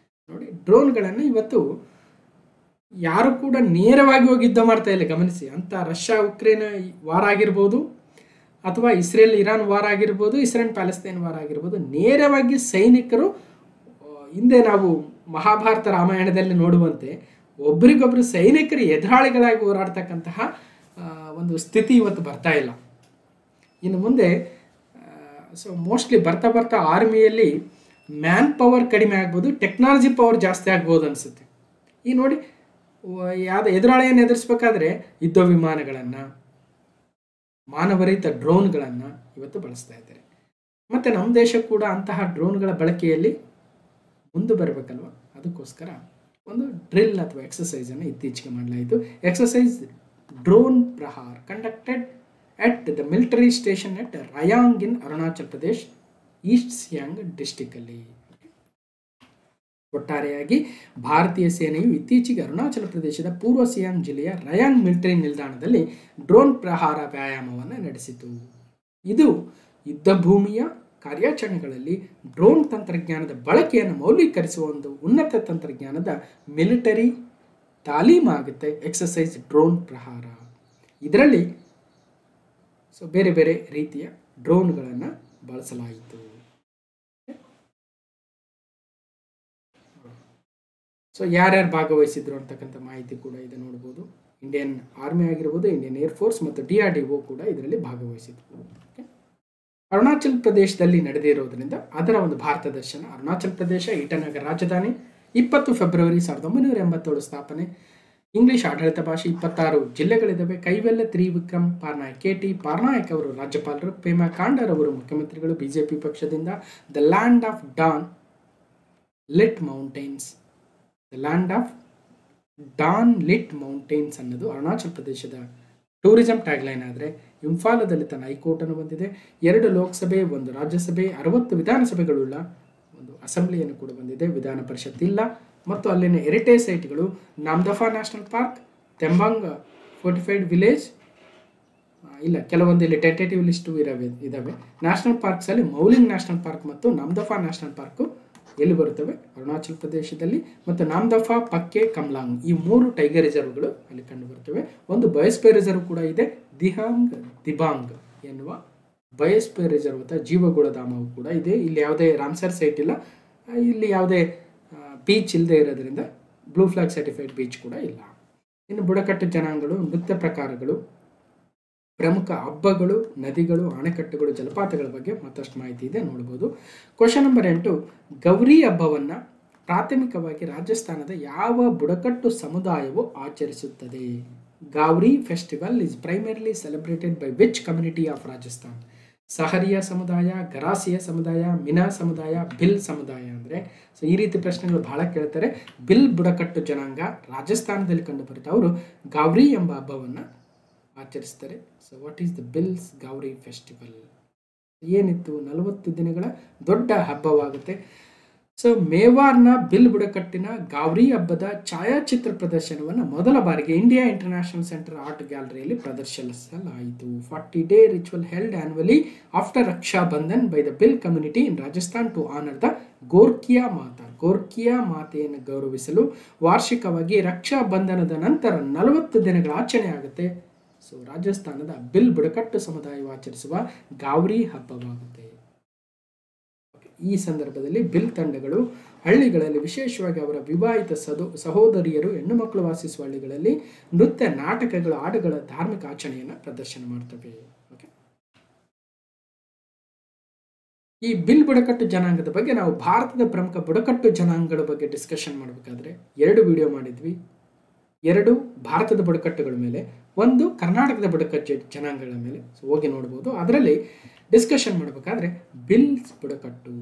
Speaker 1: ನೋಡಿ, ಡ್ರೋನ್ಗಳನ್ನು ಇವತ್ತು ಯಾರು ಕೂಡ ನೇರವಾಗಿ ಹೋಗಿ ಯುದ್ಧ ಮಾಡ್ತಾ ಇಲ್ಲ, ಗಮನಿಸಿ. ಅಂತ ರಷ್ಯಾ ಉಕ್ರೇನ್ ವಾರ ಆಗಿರ್ಬೋದು, ಅಥವಾ ಇಸ್ರೇಲ್ ಇರಾನ್ ವಾರ ಆಗಿರ್ಬೋದು, ಇಸ್ರೇಲ್ ಪ್ಯಾಲೆಸ್ತೈನ್ ವಾರ ಆಗಿರ್ಬೋದು, ನೇರವಾಗಿ ಸೈನಿಕರು ಹಿಂದೆ ನಾವು ಮಹಾಭಾರತ ರಾಮಾಯಣದಲ್ಲಿ ನೋಡುವಂತೆ ಒಬ್ರಿಗೊಬ್ರು ಸೈನಿಕರು ಎದುರಾಳಿಗಳಾಗಿ ಹೋರಾಡ್ತಕ್ಕಂತಹ ಒಂದು ಸ್ಥಿತಿ ಇವತ್ತು ಬರ್ತಾ ಇಲ್ಲ. ಇನ್ನು ಮುಂದೆ ಸೊ ಮೋಸ್ಟ್ಲಿ ಬರ್ತಾ ಬರ್ತಾ ಆರ್ಮಿಯಲ್ಲಿ ಮ್ಯಾನ್ ಪವರ್ ಕಡಿಮೆ ಆಗ್ಬೋದು, ಟೆಕ್ನಾಲಜಿ ಪವರ್ ಜಾಸ್ತಿ ಆಗ್ಬೋದು ಅನಿಸುತ್ತೆ. ಈ ನೋಡಿ, ಯಾವ್ದು ಎದುರಾಳಿಯನ್ನು ಎದುರಿಸ್ಬೇಕಾದ್ರೆ ಯುದ್ಧ ವಿಮಾನಗಳನ್ನು, ಮಾನವರಹಿತ ಡ್ರೋನ್ಗಳನ್ನು ಇವತ್ತು ಬಳಸ್ತಾ ಇದ್ದಾರೆ. ಮತ್ತು ನಮ್ಮ ದೇಶ ಕೂಡ ಅಂತಹ ಡ್ರೋನ್ಗಳ ಬಳಕೆಯಲ್ಲಿ ಮುಂದೆ ಬರಬೇಕಲ್ವ, ಅದಕ್ಕೋಸ್ಕರ ಒಂದು ಡ್ರಿಲ್ ಅಥವಾ ಎಕ್ಸಸೈಸನ್ನು ಇತ್ತೀಚೆಗೆ ಮಾಡಲಾಯಿತು. Exercise drone Prahar conducted at the military station at Rayong in Arunachal Pradesh, East Siang ಡಿಸ್ಟಿಕಲ್ಲಿ. ಒಟ್ಟಾರೆಯಾಗಿ ಭಾರತೀಯ ಸೇನೆಯು ಇತ್ತೀಚೆಗೆ ಅರುಣಾಚಲ ಪ್ರದೇಶದ ಪೂರ್ವ ಸಿಯಾಂಗ್ ಜಿಲ್ಲೆಯ ರಯಾಂಗ್ ಮಿಲಿಟರಿ ನಿಲ್ದಾಣದಲ್ಲಿ ಡ್ರೋನ್ ಪ್ರಹಾರ ವ್ಯಾಯಾಮವನ್ನು ನಡೆಸಿತು. ಇದು ಯುದ್ಧ ಭೂಮಿಯ ಕಾರ್ಯಾಚರಣೆಗಳಲ್ಲಿ ಡ್ರೋನ್ ತಂತ್ರಜ್ಞಾನದ ಬಳಕೆಯನ್ನು ಮೌಲ್ಯೀಕರಿಸುವ ಒಂದು ಉನ್ನತ ತಂತ್ರಜ್ಞಾನದ ಮಿಲಿಟರಿ ತಾಲೀಮಾಗುತ್ತೆ ಎಕ್ಸಸೈಸ್ ಡ್ರೋನ್ ಪ್ರಹಾರ. ಇದರಲ್ಲಿ ಬೇರೆ ಬೇರೆ ರೀತಿಯ ಡ್ರೋನ್ಗಳನ್ನು ಬಳಸಲಾಯಿತು. ಸೊ ಯಾರ್ಯಾರು ಭಾಗವಹಿಸಿದ್ರು ಅಂತಕ್ಕಂಥ ಮಾಹಿತಿ ಕೂಡ ಇದೆ ನೋಡ್ಬೋದು. ಇಂಡಿಯನ್ ಆರ್ಮಿ ಆಗಿರ್ಬೋದು, ಇಂಡಿಯನ್ ಏರ್ಫೋರ್ಸ್ ಮತ್ತು DRDO ಕೂಡ ಇದರಲ್ಲಿ ಭಾಗವಹಿಸಿದ್ರು. ಅರುಣಾಚಲ್ ಪ್ರದೇಶದಲ್ಲಿ ನಡೆದಿರೋದ್ರಿಂದ ಅದರ ಒಂದು ಭಾರತ ದರ್ಶನ. ಅರುಣಾಚಲ್ ಪ್ರದೇಶ ಇಟಾನಗರ ರಾಜಧಾನಿ, 20 ಫೆಬ್ರವರಿ 1987 ಸ್ಥಾಪನೆ. ಇಂಗ್ಲಿಷ್ ಆಡಳಿತ ಭಾಷೆ, 26 ಜಿಲ್ಲೆಗಳಿದ್ದಾವೆ. ಕೈವೆಲ್ಲ ತ್ರಿವಿಕ್ರಮ್ ಪಾರ್ನಾಯಕ್, KT ಪಾರ್ನಾಯಕ್ ಅವರು ರಾಜ್ಯಪಾಲರು, ಪೇಮಾ ಖಾಂಡರ್ ಅವರು ಮುಖ್ಯಮಂತ್ರಿಗಳು BJP ಪಕ್ಷದಿಂದ. The land of dawn lit mountains, the land of dawn lit mountains ಅನ್ನೋದು ಅರುಣಾಚಲ್ ಪ್ರದೇಶದ ಟೂರಿಸಂ ಟ್ಯಾಗ್ಲೈನ್ ಆದರೆ ಇಂಫಾಲದಲ್ಲಿ ತನ್ನ ಹೈಕೋರ್ಟನ್ನು ಹೊಂದಿದೆ. 2 ಲೋಕಸಭೆ, 1 ರಾಜ್ಯಸಭೆ, 60 ವಿಧಾನಸಭೆಗಳುಳ್ಳ ಒಂದು ಅಸೆಂಬ್ಲಿಯನ್ನು ಕೂಡ ಹೊಂದಿದೆ. ವಿಧಾನ ಪರಿಷತ್ ಇಲ್ಲ. ಮತ್ತು ಅಲ್ಲಿನ ಹೆರಿಟೇಜ್ ಸೈಟ್ಗಳು Namdapha national park, Thembang fortified village ಇಲ್ಲ, ಕೆಲವೊಂದು ಇಲ್ಲಿ ಟೆಂಟೇಟಿವ್ ಲಿಸ್ಟು ಇದ್ದಾವೆ. ನ್ಯಾಷನಲ್ ಪಾರ್ಕ್ಸಲ್ಲಿ ಮೌಲಿಂಗ್ ನ್ಯಾಷನಲ್ ಪಾರ್ಕ್ ಮತ್ತು ನಾಮ್ದಫಾ ನ್ಯಾಷನಲ್ ಪಾರ್ಕು ಎಲ್ಲಿ ಬರುತ್ತವೆ, ಅರುಣಾಚಲ್ ಪ್ರದೇಶದಲ್ಲಿ. ಮತ್ತು ನಾಮ್ದಫಾ, ಪಕ್ಕೆ, ಕಮ್ಲಾಂಗ್ ಈ 3 ಟೈಗರ್ ರಿಸರ್ವ್ಗಳು ಅಲ್ಲಿ ಕಂಡು ಬರ್ತವೆ. ಒಂದು ಬಯೋಸ್ಫಿಯರ್ ರಿಸರ್ವ್ ಕೂಡ ಇದೆ, ದಿಬಾಂಗ್ ಎನ್ನುವ ಬಯೋಸ್ಫಿಯರ್ ರಿಸರ್ವ್ ಅಥವಾ ಜೀವಗೋಳಧಾಮವು ಕೂಡ ಇದೆ. ಇಲ್ಲಿ ಯಾವುದೇ ರಾಮ್ಸರ್ ಸೈಟ್ ಇಲ್ಲ, ಇಲ್ಲಿ ಯಾವುದೇ ಬೀಚ್ ಇಲ್ಲದೆ ಇರೋದ್ರಿಂದ ಬ್ಲೂ ಫ್ಲಾಗ್ ಸರ್ಟಿಫೈಡ್ ಬೀಚ್ ಕೂಡ ಇಲ್ಲ. ಇನ್ನು ಬುಡಕಟ್ಟು ಜನಾಂಗಗಳು, ನೃತ್ಯ ಪ್ರಕಾರಗಳು, ಪ್ರಮುಖ ಹಬ್ಬಗಳು, ನದಿಗಳು, ಅಣೆಕಟ್ಟುಗಳು, ಜಲಪಾತಗಳ ಬಗ್ಗೆ ಮತ್ತಷ್ಟು ಮಾಹಿತಿ ಇದೆ ನೋಡ್ಬೋದು. ಕ್ವಶನ್ ನಂಬರ್ 8, ಗೌರಿ ಹಬ್ಬವನ್ನು ಪ್ರಾಥಮಿಕವಾಗಿ ರಾಜಸ್ಥಾನದ ಯಾವ ಬುಡಕಟ್ಟು ಸಮುದಾಯವು ಆಚರಿಸುತ್ತದೆ? Gauri festival is primarily celebrated by which community of Rajasthan? Sahariya ಸಮುದಾಯ, ಗರಾಸಿಯ ಸಮುದಾಯ, ಮಿನಾ ಸಮುದಾಯ, ಭಿಲ್ ಸಮುದಾಯ ಅಂದರೆ ಸೊ ಈ ರೀತಿ ಪ್ರಶ್ನೆಗಳು ಬಹಳ ಕೇಳ್ತಾರೆ. ಭಿಲ್ ಬುಡಕಟ್ಟು ಜನಾಂಗ ರಾಜಸ್ಥಾನದಲ್ಲಿ ಕಂಡುಬರುತ್ತೆ. ಅವರು ಗೌರಿ ಎಂಬ ಹಬ್ಬವನ್ನು ಆಚರಿಸ್ತಾರೆ. So what is the Bhils Gauri festival? ಏನಿತ್ತು, 40 ದಿನಗಳ ದೊಡ್ಡ ಹಬ್ಬವಾಗುತ್ತೆ. ಸೊ ಮೇವಾರ್ನ ಬಿಲ್ ಬುಡಕಟ್ಟಿನ ಗೌರಿ ಹಬ್ಬದ ಛಾಯಾಚಿತ್ರ ಪ್ರದರ್ಶನವನ್ನು ಮೊದಲ ಬಾರಿಗೆ ಇಂಡಿಯಾ ಇಂಟರ್ನ್ಯಾಷನಲ್ ಸೆಂಟರ್ ಆರ್ಟ್ ಗ್ಯಾಲರಿಯಲ್ಲಿ ಪ್ರದರ್ಶಿಸಲಾಯಿತು. 40-day ritual held annually after Raksha Bandhan by the Bhil community in Rajasthan to honour the Gorkiya Mata. Gorkiya ಮಾತೆಯನ್ನು ಗೌರವಿಸಲು ವಾರ್ಷಿಕವಾಗಿ ರಕ್ಷಾ ಬಂಧನದ ನಂತರ 40 ದಿನಗಳ ಆಚರಣೆ ಆಗುತ್ತೆ. ಸೊ ರಾಜಸ್ಥಾನದ ಬಿಲ್ ಬುಡಕಟ್ಟು ಸಮುದಾಯವು ಆಚರಿಸುವ ಗೌರಿ ಹಬ್ಬವಾಗುತ್ತೆ. ಈ ಸಂದರ್ಭದಲ್ಲಿ ಬಿಲ್ ತಂಡಗಳು ಹಳ್ಳಿಗಳಲ್ಲಿ, ವಿಶೇಷವಾಗಿ ಅವರ ವಿವಾಹಿತ ಸಹೋದರಿಯರು, ಹೆಣ್ಣು ಮಕ್ಕಳು ವಾಸಿಸುವ ಹಳ್ಳಿಗಳಲ್ಲಿ ನೃತ್ಯ, ನಾಟಕಗಳ, ಹಾಡುಗಳ, ಧಾರ್ಮಿಕ ಆಚರಣೆಯನ್ನು ಪ್ರದರ್ಶನ ಮಾಡ್ತವೆ. ಓಕೆ, ಈ ಬಿಲ್ ಬುಡಕಟ್ಟು ಜನಾಂಗದ ಬಗ್ಗೆ ನಾವು ಭಾರತದ ಪ್ರಮುಖ ಬುಡಕಟ್ಟು ಜನಾಂಗಗಳ ಬಗ್ಗೆ ಡಿಸ್ಕಷನ್ ಮಾಡಬೇಕಾದ್ರೆ 2 ವಿಡಿಯೋ ಮಾಡಿದ್ವಿ. 2 ಭಾರತದ ಬುಡಕಟ್ಟುಗಳ ಮೇಲೆ, 1 ಕರ್ನಾಟಕದ ಬುಡಕಟ್ಟು ಜನಾಂಗಗಳ ಮೇಲೆ. ಸೊ ಹೋಗಿ ನೋಡ್ಬೋದು. ಅದರಲ್ಲಿ ಡಿಸ್ಕಷನ್ ಮಾಡಬೇಕಾದ್ರೆ ಬಿಲ್ಸ್ ಬುಡಕಟ್ಟು.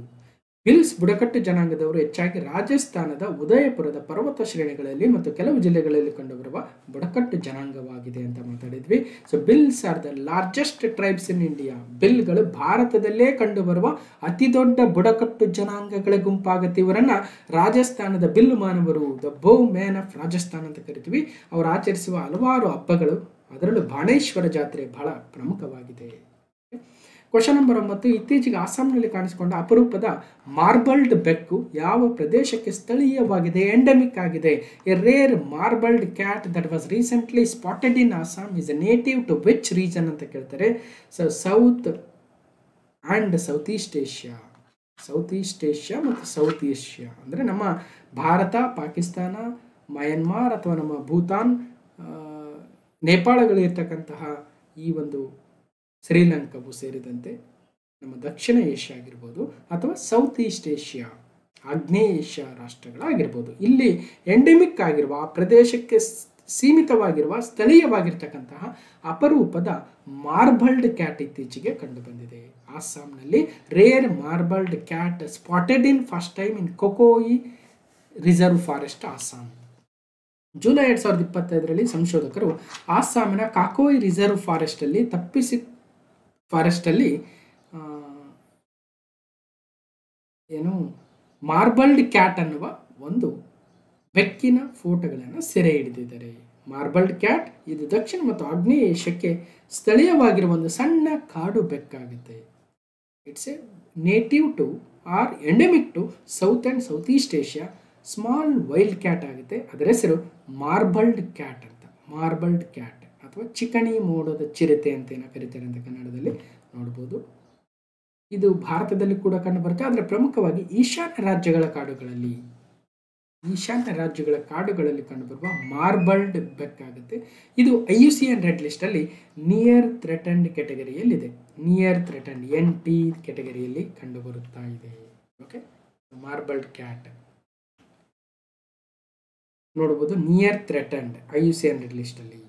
Speaker 1: ಬಿಲ್ಸ್ ಬುಡಕಟ್ಟು ಜನಾಂಗದವರು ಹೆಚ್ಚಾಗಿ ರಾಜಸ್ಥಾನದ ಉದಯಪುರದ ಪರ್ವತ ಶ್ರೇಣಿಗಳಲ್ಲಿ ಮತ್ತು ಕೆಲವು ಜಿಲ್ಲೆಗಳಲ್ಲಿ ಕಂಡುಬರುವ ಬುಡಕಟ್ಟು ಜನಾಂಗವಾಗಿದೆ ಅಂತ ಮಾತಾಡಿದ್ವಿ. So Bhils are the largest tribes in India. ಬಿಲ್ಗಳು ಭಾರತದಲ್ಲೇ ಕಂಡುಬರುವ ಅತಿ ದೊಡ್ಡ ಬುಡಕಟ್ಟು ಜನಾಂಗಗಳ ಗುಂಪಾಗುತ್ತೆ. ಇವರನ್ನ ರಾಜಸ್ಥಾನದ ಬಿಲ್ ಮಾನವರು, ದ ಬೌ ಮ್ಯಾನ್ ಆಫ್ ರಾಜಸ್ಥಾನ್ ಅಂತ ಕರಿತೀವಿ. ಅವರು ಆಚರಿಸುವ ಹಲವಾರು ಹಬ್ಬಗಳು, ಅದರಲ್ಲೂ ಬಾಣೇಶ್ವರ ಜಾತ್ರೆ ಬಹಳ ಪ್ರಮುಖವಾಗಿದೆ. ಕ್ವಶನ್ ನಂಬರ್ 9, ಇತ್ತೀಚೆಗೆ ಅಸ್ಸಾಂನಲ್ಲಿ ಕಾಣಿಸಿಕೊಂಡ ಅಪರೂಪದ ಮಾರ್ಬಲ್ಡ್ ಬೆಕ್ಕು ಯಾವ ಪ್ರದೇಶಕ್ಕೆ ಸ್ಥಳೀಯವಾಗಿದೆ, ಎಂಡೆಮಿಕ್ ಆಗಿದೆ? A rare marbled cat that was recently spotted in Assam is a native to which region ಅಂತ ಕೇಳ್ತಾರೆ. So south and south east Asia. South east Asia ಮತ್ತು ಸೌತ್ ಏಷ್ಯಾ ಅಂದರೆ ನಮ್ಮ ಭಾರತ, ಪಾಕಿಸ್ತಾನ, ಮಯನ್ಮಾರ್ ಅಥವಾ ನಮ್ಮ ಭೂತಾನ್, ನೇಪಾಳಗಳಿರ್ತಕ್ಕಂತಹ ಈ ಒಂದು ಶ್ರೀಲಂಕಾವು ಸೇರಿದಂತೆ ನಮ್ಮ ದಕ್ಷಿಣ ಏಷ್ಯಾ ಆಗಿರ್ಬೋದು ಅಥವಾ ಸೌತ್ ಈಸ್ಟ್ ಏಷ್ಯಾ, ಆಗ್ನೇಯ ಏಷ್ಯಾ ರಾಷ್ಟ್ರಗಳಾಗಿರ್ಬೋದು. ಇಲ್ಲಿ ಎಂಡೆಮಿಕ್ ಆಗಿರುವ, ಆ ಪ್ರದೇಶಕ್ಕೆ ಸೀಮಿತವಾಗಿರುವ, ಸ್ಥಳೀಯವಾಗಿರ್ತಕ್ಕಂತಹ ಅಪರೂಪದ ಮಾರ್ಬಲ್ಡ್ ಕ್ಯಾಟ್ ಇತ್ತೀಚೆಗೆ ಕಂಡುಬಂದಿದೆ. ಅಸ್ಸಾಂನಲ್ಲಿ rare marbled cat spotted in first time in Kakoi reserve forest, Assam. July 2025ರಲ್ಲಿ ಸಂಶೋಧಕರು ಅಸ್ಸಾಮಿನ ಕಾಕೋಯ್ ರಿಸರ್ವ್ ಫಾರೆಸ್ಟಲ್ಲಿ ಮಾರ್ಬಲ್ಡ್ ಕ್ಯಾಟ್ ಅನ್ನುವ ಒಂದು ಬೆಕ್ಕಿನ ಫೋಟೋಗಳನ್ನು ಸೆರೆ ಹಿಡಿದಿದ್ದಾರೆ. ಮಾರ್ಬಲ್ಡ್ ಕ್ಯಾಟ್ ಇದು ದಕ್ಷಿಣ ಮತ್ತು ಆಗ್ನೇಯ ಏಷ್ಯಾಕ್ಕೆ ಸ್ಥಳೀಯವಾಗಿರುವ ಒಂದು ಸಣ್ಣ ಕಾಡು ಬೆಕ್ಕಾಗುತ್ತೆ. It's a native to or endemic to south and south east Asia. Small wild cat ಆಗುತ್ತೆ. ಅದರ ಹೆಸರು ಮಾರ್ಬಲ್ಡ್ ಕ್ಯಾಟ್ ಅಂತ. ಮಾರ್ಬಲ್ಡ್ ಕ್ಯಾಟ್ ಅಥವಾ ಚಿಕಣಿ ಮೋಡದ ಚಿರತೆ ಅಂತ ಏನೋ ಕರೀತಾರೆ ಅಂತ ಕನ್ನಡದಲ್ಲಿ ನೋಡ್ಬೋದು. ಇದು ಭಾರತದಲ್ಲಿ ಕೂಡ ಕಂಡುಬರುತ್ತೆ, ಆದರೆ ಪ್ರಮುಖವಾಗಿ ಈಶಾನ್ಯ ರಾಜ್ಯಗಳ ಕಾಡುಗಳಲ್ಲಿ ಮಾರ್ಬಲ್ಡ್ ಬೆಕ್ ಆಗುತ್ತೆ. ಇದು IUCN ರೆಡ್ ಲಿಸ್ಟಲ್ಲಿ ನಿಯರ್ ಥ್ರೆಟನ್ಡ್ ಕೆಟಗರಿಯಲ್ಲಿದೆ. ನಿಯರ್ ಥ್ರೆಟನ್ಡ್ NT ಕೆಟಗರಿಯಲ್ಲಿ ಕಂಡುಬರುತ್ತಾ ಇದೆ. ಓಕೆ, ಮಾರ್ಬಲ್ಡ್ ಕ್ಯಾಟ್ ನೋಡ್ಬೋದು, ನಿಯರ್ ಥ್ರೆಟನ್ಡ್ IUCN ರೆಡ್ ಲಿಸ್ಟಲ್ಲಿ.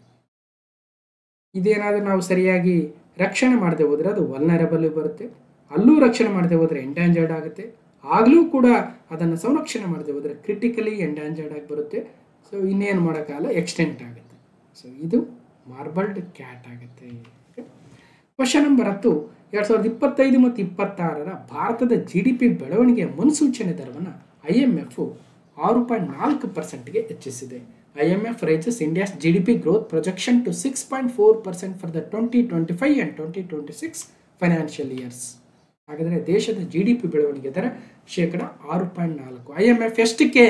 Speaker 1: ಇದೇನಾದರೂ ನಾವು ಸರಿಯಾಗಿ ರಕ್ಷಣೆ ಮಾಡದೆ ಹೋದರೆ ಅದು ವಲ್ನರಬಲ್ ಬರುತ್ತೆ. ಅಲ್ಲೂ ರಕ್ಷಣೆ ಮಾಡದೆ ಹೋದರೆ ಎಂಡ್ಯಾಂಜರ್ಡ್ ಆಗುತ್ತೆ. ಆಗಲೂ ಕೂಡ ಅದನ್ನು ಸಂರಕ್ಷಣೆ ಮಾಡದೆ ಹೋದರೆ ಕ್ರಿಟಿಕಲಿ ಎಂಡ್ಯಾಂಜರ್ಡ್ ಆಗಿ ಬರುತ್ತೆ. ಸೊ ಇನ್ನೇನು ಮಾಡೋಕ್ಕಾಗಲ್ಲ, ಎಕ್ಸ್ಟೆಂಟ್ ಆಗುತ್ತೆ. ಸೊ ಇದು ಮಾರ್ಬಲ್ಡ್ ಕ್ಯಾಟ್ ಆಗುತ್ತೆ. ಕ್ವಶನ್ ನಂಬರ್ 10, 2025 ಮತ್ತು 2026 ಭಾರತದ GDP ಬೆಳವಣಿಗೆಯ ಮುನ್ಸೂಚನೆ ದರವನ್ನು IMF 6.4%ಗೆ ಹೆಚ್ಚಿಸಿದೆ. IMF raises India's GDP growth projection to 6.4% for the 2025 and 2026 financial years. ಹಾಗಾದರೆ ದೇಶದ GDP ಬೆಳವಣಿಗೆ ದರ 6.4%. IMF ಎಷ್ಟಕ್ಕೆ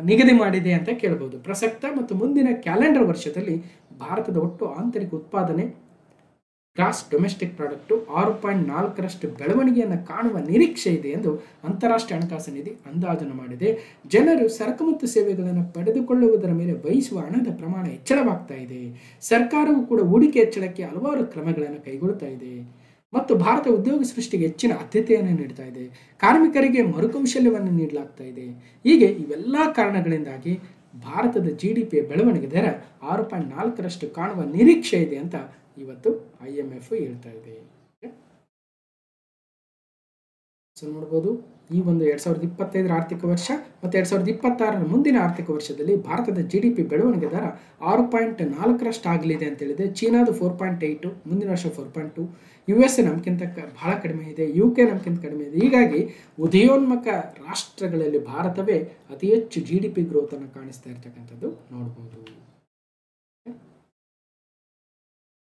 Speaker 1: ನಿಗದಿ ಮಾಡಿದೆ ಅಂತ ಕೇಳ್ಬೋದು. ಪ್ರಸಕ್ತ ಮತ್ತು ಮುಂದಿನ ಕ್ಯಾಲೆಂಡರ್ ವರ್ಷದಲ್ಲಿ ಭಾರತದ ಒಟ್ಟು ಆಂತರಿಕ ಉತ್ಪಾದನೆ ಗ್ರಾಸ್ ಡೊಮೆಸ್ಟಿಕ್ ಪ್ರಾಡಕ್ಟು 6.4% ಬೆಳವಣಿಗೆಯನ್ನು ಕಾಣುವ ನಿರೀಕ್ಷೆ ಇದೆ ಎಂದು ಅಂತಾರಾಷ್ಟ್ರೀಯ ಹಣಕಾಸು ನಿಧಿ ಅಂದಾಜನ್ನು ಮಾಡಿದೆ. ಜನರು ಸರಕು ಮತ್ತು ಸೇವೆಗಳನ್ನು ಪಡೆದುಕೊಳ್ಳುವುದರ ಮೇಲೆ ವಹಿಸುವ ಹಣದ ಪ್ರಮಾಣ ಹೆಚ್ಚಳವಾಗ್ತಾ ಇದೆ. ಸರ್ಕಾರವು ಕೂಡ ಹೂಡಿಕೆ ಹೆಚ್ಚಳಕ್ಕೆ ಹಲವಾರು ಕ್ರಮಗಳನ್ನು ಕೈಗೊಳ್ಳುತ್ತಾ ಇದೆ ಮತ್ತು ಭಾರತ ಉದ್ಯೋಗ ಸೃಷ್ಟಿಗೆ ಹೆಚ್ಚಿನ ಆದ್ಯತೆಯನ್ನು ನೀಡ್ತಾ ಇದೆ. ಕಾರ್ಮಿಕರಿಗೆ ಮರುಕೌಶಲ್ಯವನ್ನು ನೀಡಲಾಗ್ತಾ ಇದೆ. ಹೀಗೆ ಇವೆಲ್ಲ ಕಾರಣಗಳಿಂದಾಗಿ ಭಾರತದ GDP ಬೆಳವಣಿಗೆ ದರ 6.4% ಕಾಣುವ ನಿರೀಕ್ಷೆ ಇದೆ ಅಂತ ಇವತ್ತು IMF ಹೇಳ್ತಾ ಇದೆ. ಸೊ ನೋಡ್ಬೋದು, ಈ ಒಂದು 2025 ಆರ್ಥಿಕ ವರ್ಷ ಮತ್ತು 2026 ಮುಂದಿನ ಆರ್ಥಿಕ ವರ್ಷದಲ್ಲಿ ಭಾರತದ GDP ಬೆಳವಣಿಗೆ ದರ 6.4% ಆಗಲಿದೆ ಅಂತ ಹೇಳಿದೆ. ಚೀನಾದು 4.8, ಮುಂದಿನ ವರ್ಷ 4.2. USA ನಮ್ಗಿಂತ ಬಹಳ ಕಡಿಮೆ ಇದೆ, UK ನಮ್ಗಿಂತ ಕಡಿಮೆ ಇದೆ. ಹೀಗಾಗಿ ಉದಯೋನ್ಮುಖ ರಾಷ್ಟ್ರಗಳಲ್ಲಿ ಭಾರತವೇ ಅತಿ ಹೆಚ್ಚು GDP ಗ್ರೋತ್ ಅನ್ನು ಕಾಣಿಸ್ತಾ ಇರ್ತಕ್ಕಂಥದ್ದು ನೋಡ್ಬೋದು.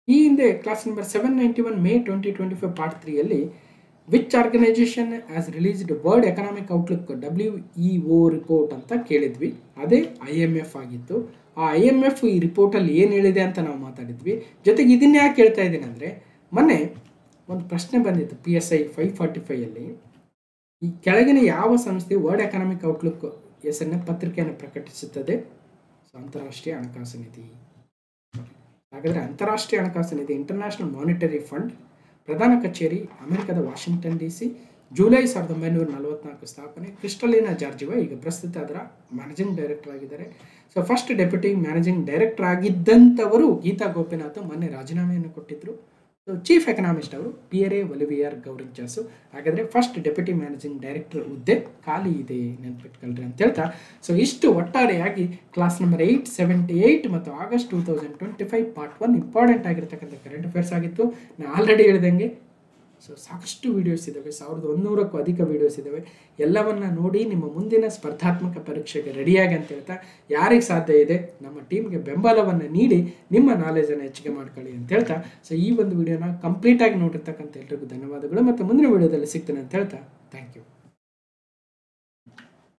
Speaker 1: ಈ ಹಿಂದೆ ಕ್ಲಾಸ್ ನಂಬರ್ 791 May 2025 ಪಾರ್ಟ್ 3ಯಲ್ಲಿ which organisation has released world economic outlook WEO report ಅಂತ ಕೇಳಿದ್ವಿ. ಅದೇ IMF ಆಗಿತ್ತು. ಆ IMF ಈ ರಿಪೋರ್ಟಲ್ಲಿ ಏನು ಹೇಳಿದೆ ಅಂತ ನಾವು ಮಾತಾಡಿದ್ವಿ. ಜೊತೆಗೆ ಇದನ್ನ ಯಾಕೆ ಹೇಳ್ತಾ ಇದ್ದೀನಿ ಅಂದರೆ, ಮೊನ್ನೆ ಒಂದು ಪ್ರಶ್ನೆ ಬಂದಿತ್ತು PSI 545ಯಲ್ಲಿ. ಈ ಕೆಳಗಿನ ಯಾವ ಸಂಸ್ಥೆ ವರ್ಲ್ಡ್ ಎಕನಾಮಿಕ್ ಔಟ್ಲುಕ್ ಹೆಸರಿನ ಪತ್ರಿಕೆಯನ್ನು ಪ್ರಕಟಿಸುತ್ತದೆ? ಸೊ ಅಂತಾರಾಷ್ಟ್ರೀಯ ಹಣಕಾಸು ನಿಧಿ. ಹಾಗಾದರೆ ಅಂತಾರಾಷ್ಟ್ರೀಯ ಹಣಕಾಸು ನಿಧಿ ಇಂಟರ್ನ್ಯಾಷನಲ್ ಮಾನಿಟರಿ ಫಂಡ್ ಪ್ರಧಾನ ಕಚೇರಿ ಅಮೆರಿಕದ ವಾಷಿಂಗ್ಟನ್ DC, ಜುಲೈ 1944 ಸ್ಥಾಪನೆ. ಕ್ರಿಸ್ಟಲಿನಾ ಜಾರ್ಜಿವಾ ಈಗ ಪ್ರಸ್ತುತ ಅದರ ಮ್ಯಾನೇಜಿಂಗ್ ಡೈರೆಕ್ಟರ್ ಆಗಿದ್ದಾರೆ. So first deputy managing director ಆಗಿದ್ದಂಥವರು ಗೀತಾ ಗೋಪಿನಾಥ್ ಮೊನ್ನೆ ರಾಜೀನಾಮೆಯನ್ನು ಕೊಟ್ಟಿದ್ದರು. ಸೊ ಚೀಫ್ ಎಕನಾಮಿಸ್ಟ್ ಅವರು ಪಿಯರೆ ಒಲಿವಿಯರ್ ಗೌರಿಂಚಾಸು. ಹಾಗಾದರೆ ಫಸ್ಟ್ ಡೆಪ್ಯೂಟಿ ಮ್ಯಾನೇಜಿಂಗ್ ಡೈರೆಕ್ಟರ್ ಹುದ್ದೆ ಖಾಲಿ ಇದೆ, ನೆನ್ಪಿಟ್ಕೊಳ್ರಿ ಅಂತ ಹೇಳ್ತಾ. ಸೊ ಇಷ್ಟು ಒಟ್ಟಾರೆಯಾಗಿ ಕ್ಲಾಸ್ ನಂಬರ್ 878 ಮತ್ತು ಆಗಸ್ಟ್ 2025 ಪಾರ್ಟ್ 1 ಇಂಪಾರ್ಟೆಂಟ್ ಆಗಿರ್ತಕ್ಕಂಥ ಕರೆಂಟ್ ಅಫೇರ್ಸ್ ಆಗಿತ್ತು. ನಾನು ಆಲ್ರೆಡಿ ಹೇಳಿದಂಗೆ ಸೊ ಸಾಕಷ್ಟು ವೀಡಿಯೋಸ್ ಇದ್ದಾವೆ, 1100ಕ್ಕೂ ಅಧಿಕ ವೀಡಿಯೋಸ್ ಇದ್ದಾವೆ. ಎಲ್ಲವನ್ನ ನೋಡಿ ನಿಮ್ಮ ಮುಂದಿನ ಸ್ಪರ್ಧಾತ್ಮಕ ಪರೀಕ್ಷೆಗೆ ರೆಡಿಯಾಗಿ ಅಂತ ಹೇಳ್ತಾ, ಯಾರಿಗೆ ಸಾಧ್ಯ ಇದೆ ನಮ್ಮ ಟೀಮ್ಗೆ ಬೆಂಬಲವನ್ನು ನೀಡಿ ನಿಮ್ಮ ನಾಲೆಜನ್ನು ಹೆಚ್ಚಿಗೆ ಮಾಡ್ಕೊಳ್ಳಿ ಅಂತ ಹೇಳ್ತಾ. ಸೊ ಈ ಒಂದು ವಿಡಿಯೋನ ಕಂಪ್ಲೀಟಾಗಿ ನೋಡಿರ್ತಕ್ಕಂಥ ಎಲ್ರಿಗೂ ಧನ್ಯವಾದಗಳು ಮತ್ತು ಮುಂದಿನ ವಿಡಿಯೋದಲ್ಲಿ ಸಿಗ್ತೇನೆ ಅಂತ ಹೇಳ್ತಾ ಥ್ಯಾಂಕ್ ಯು.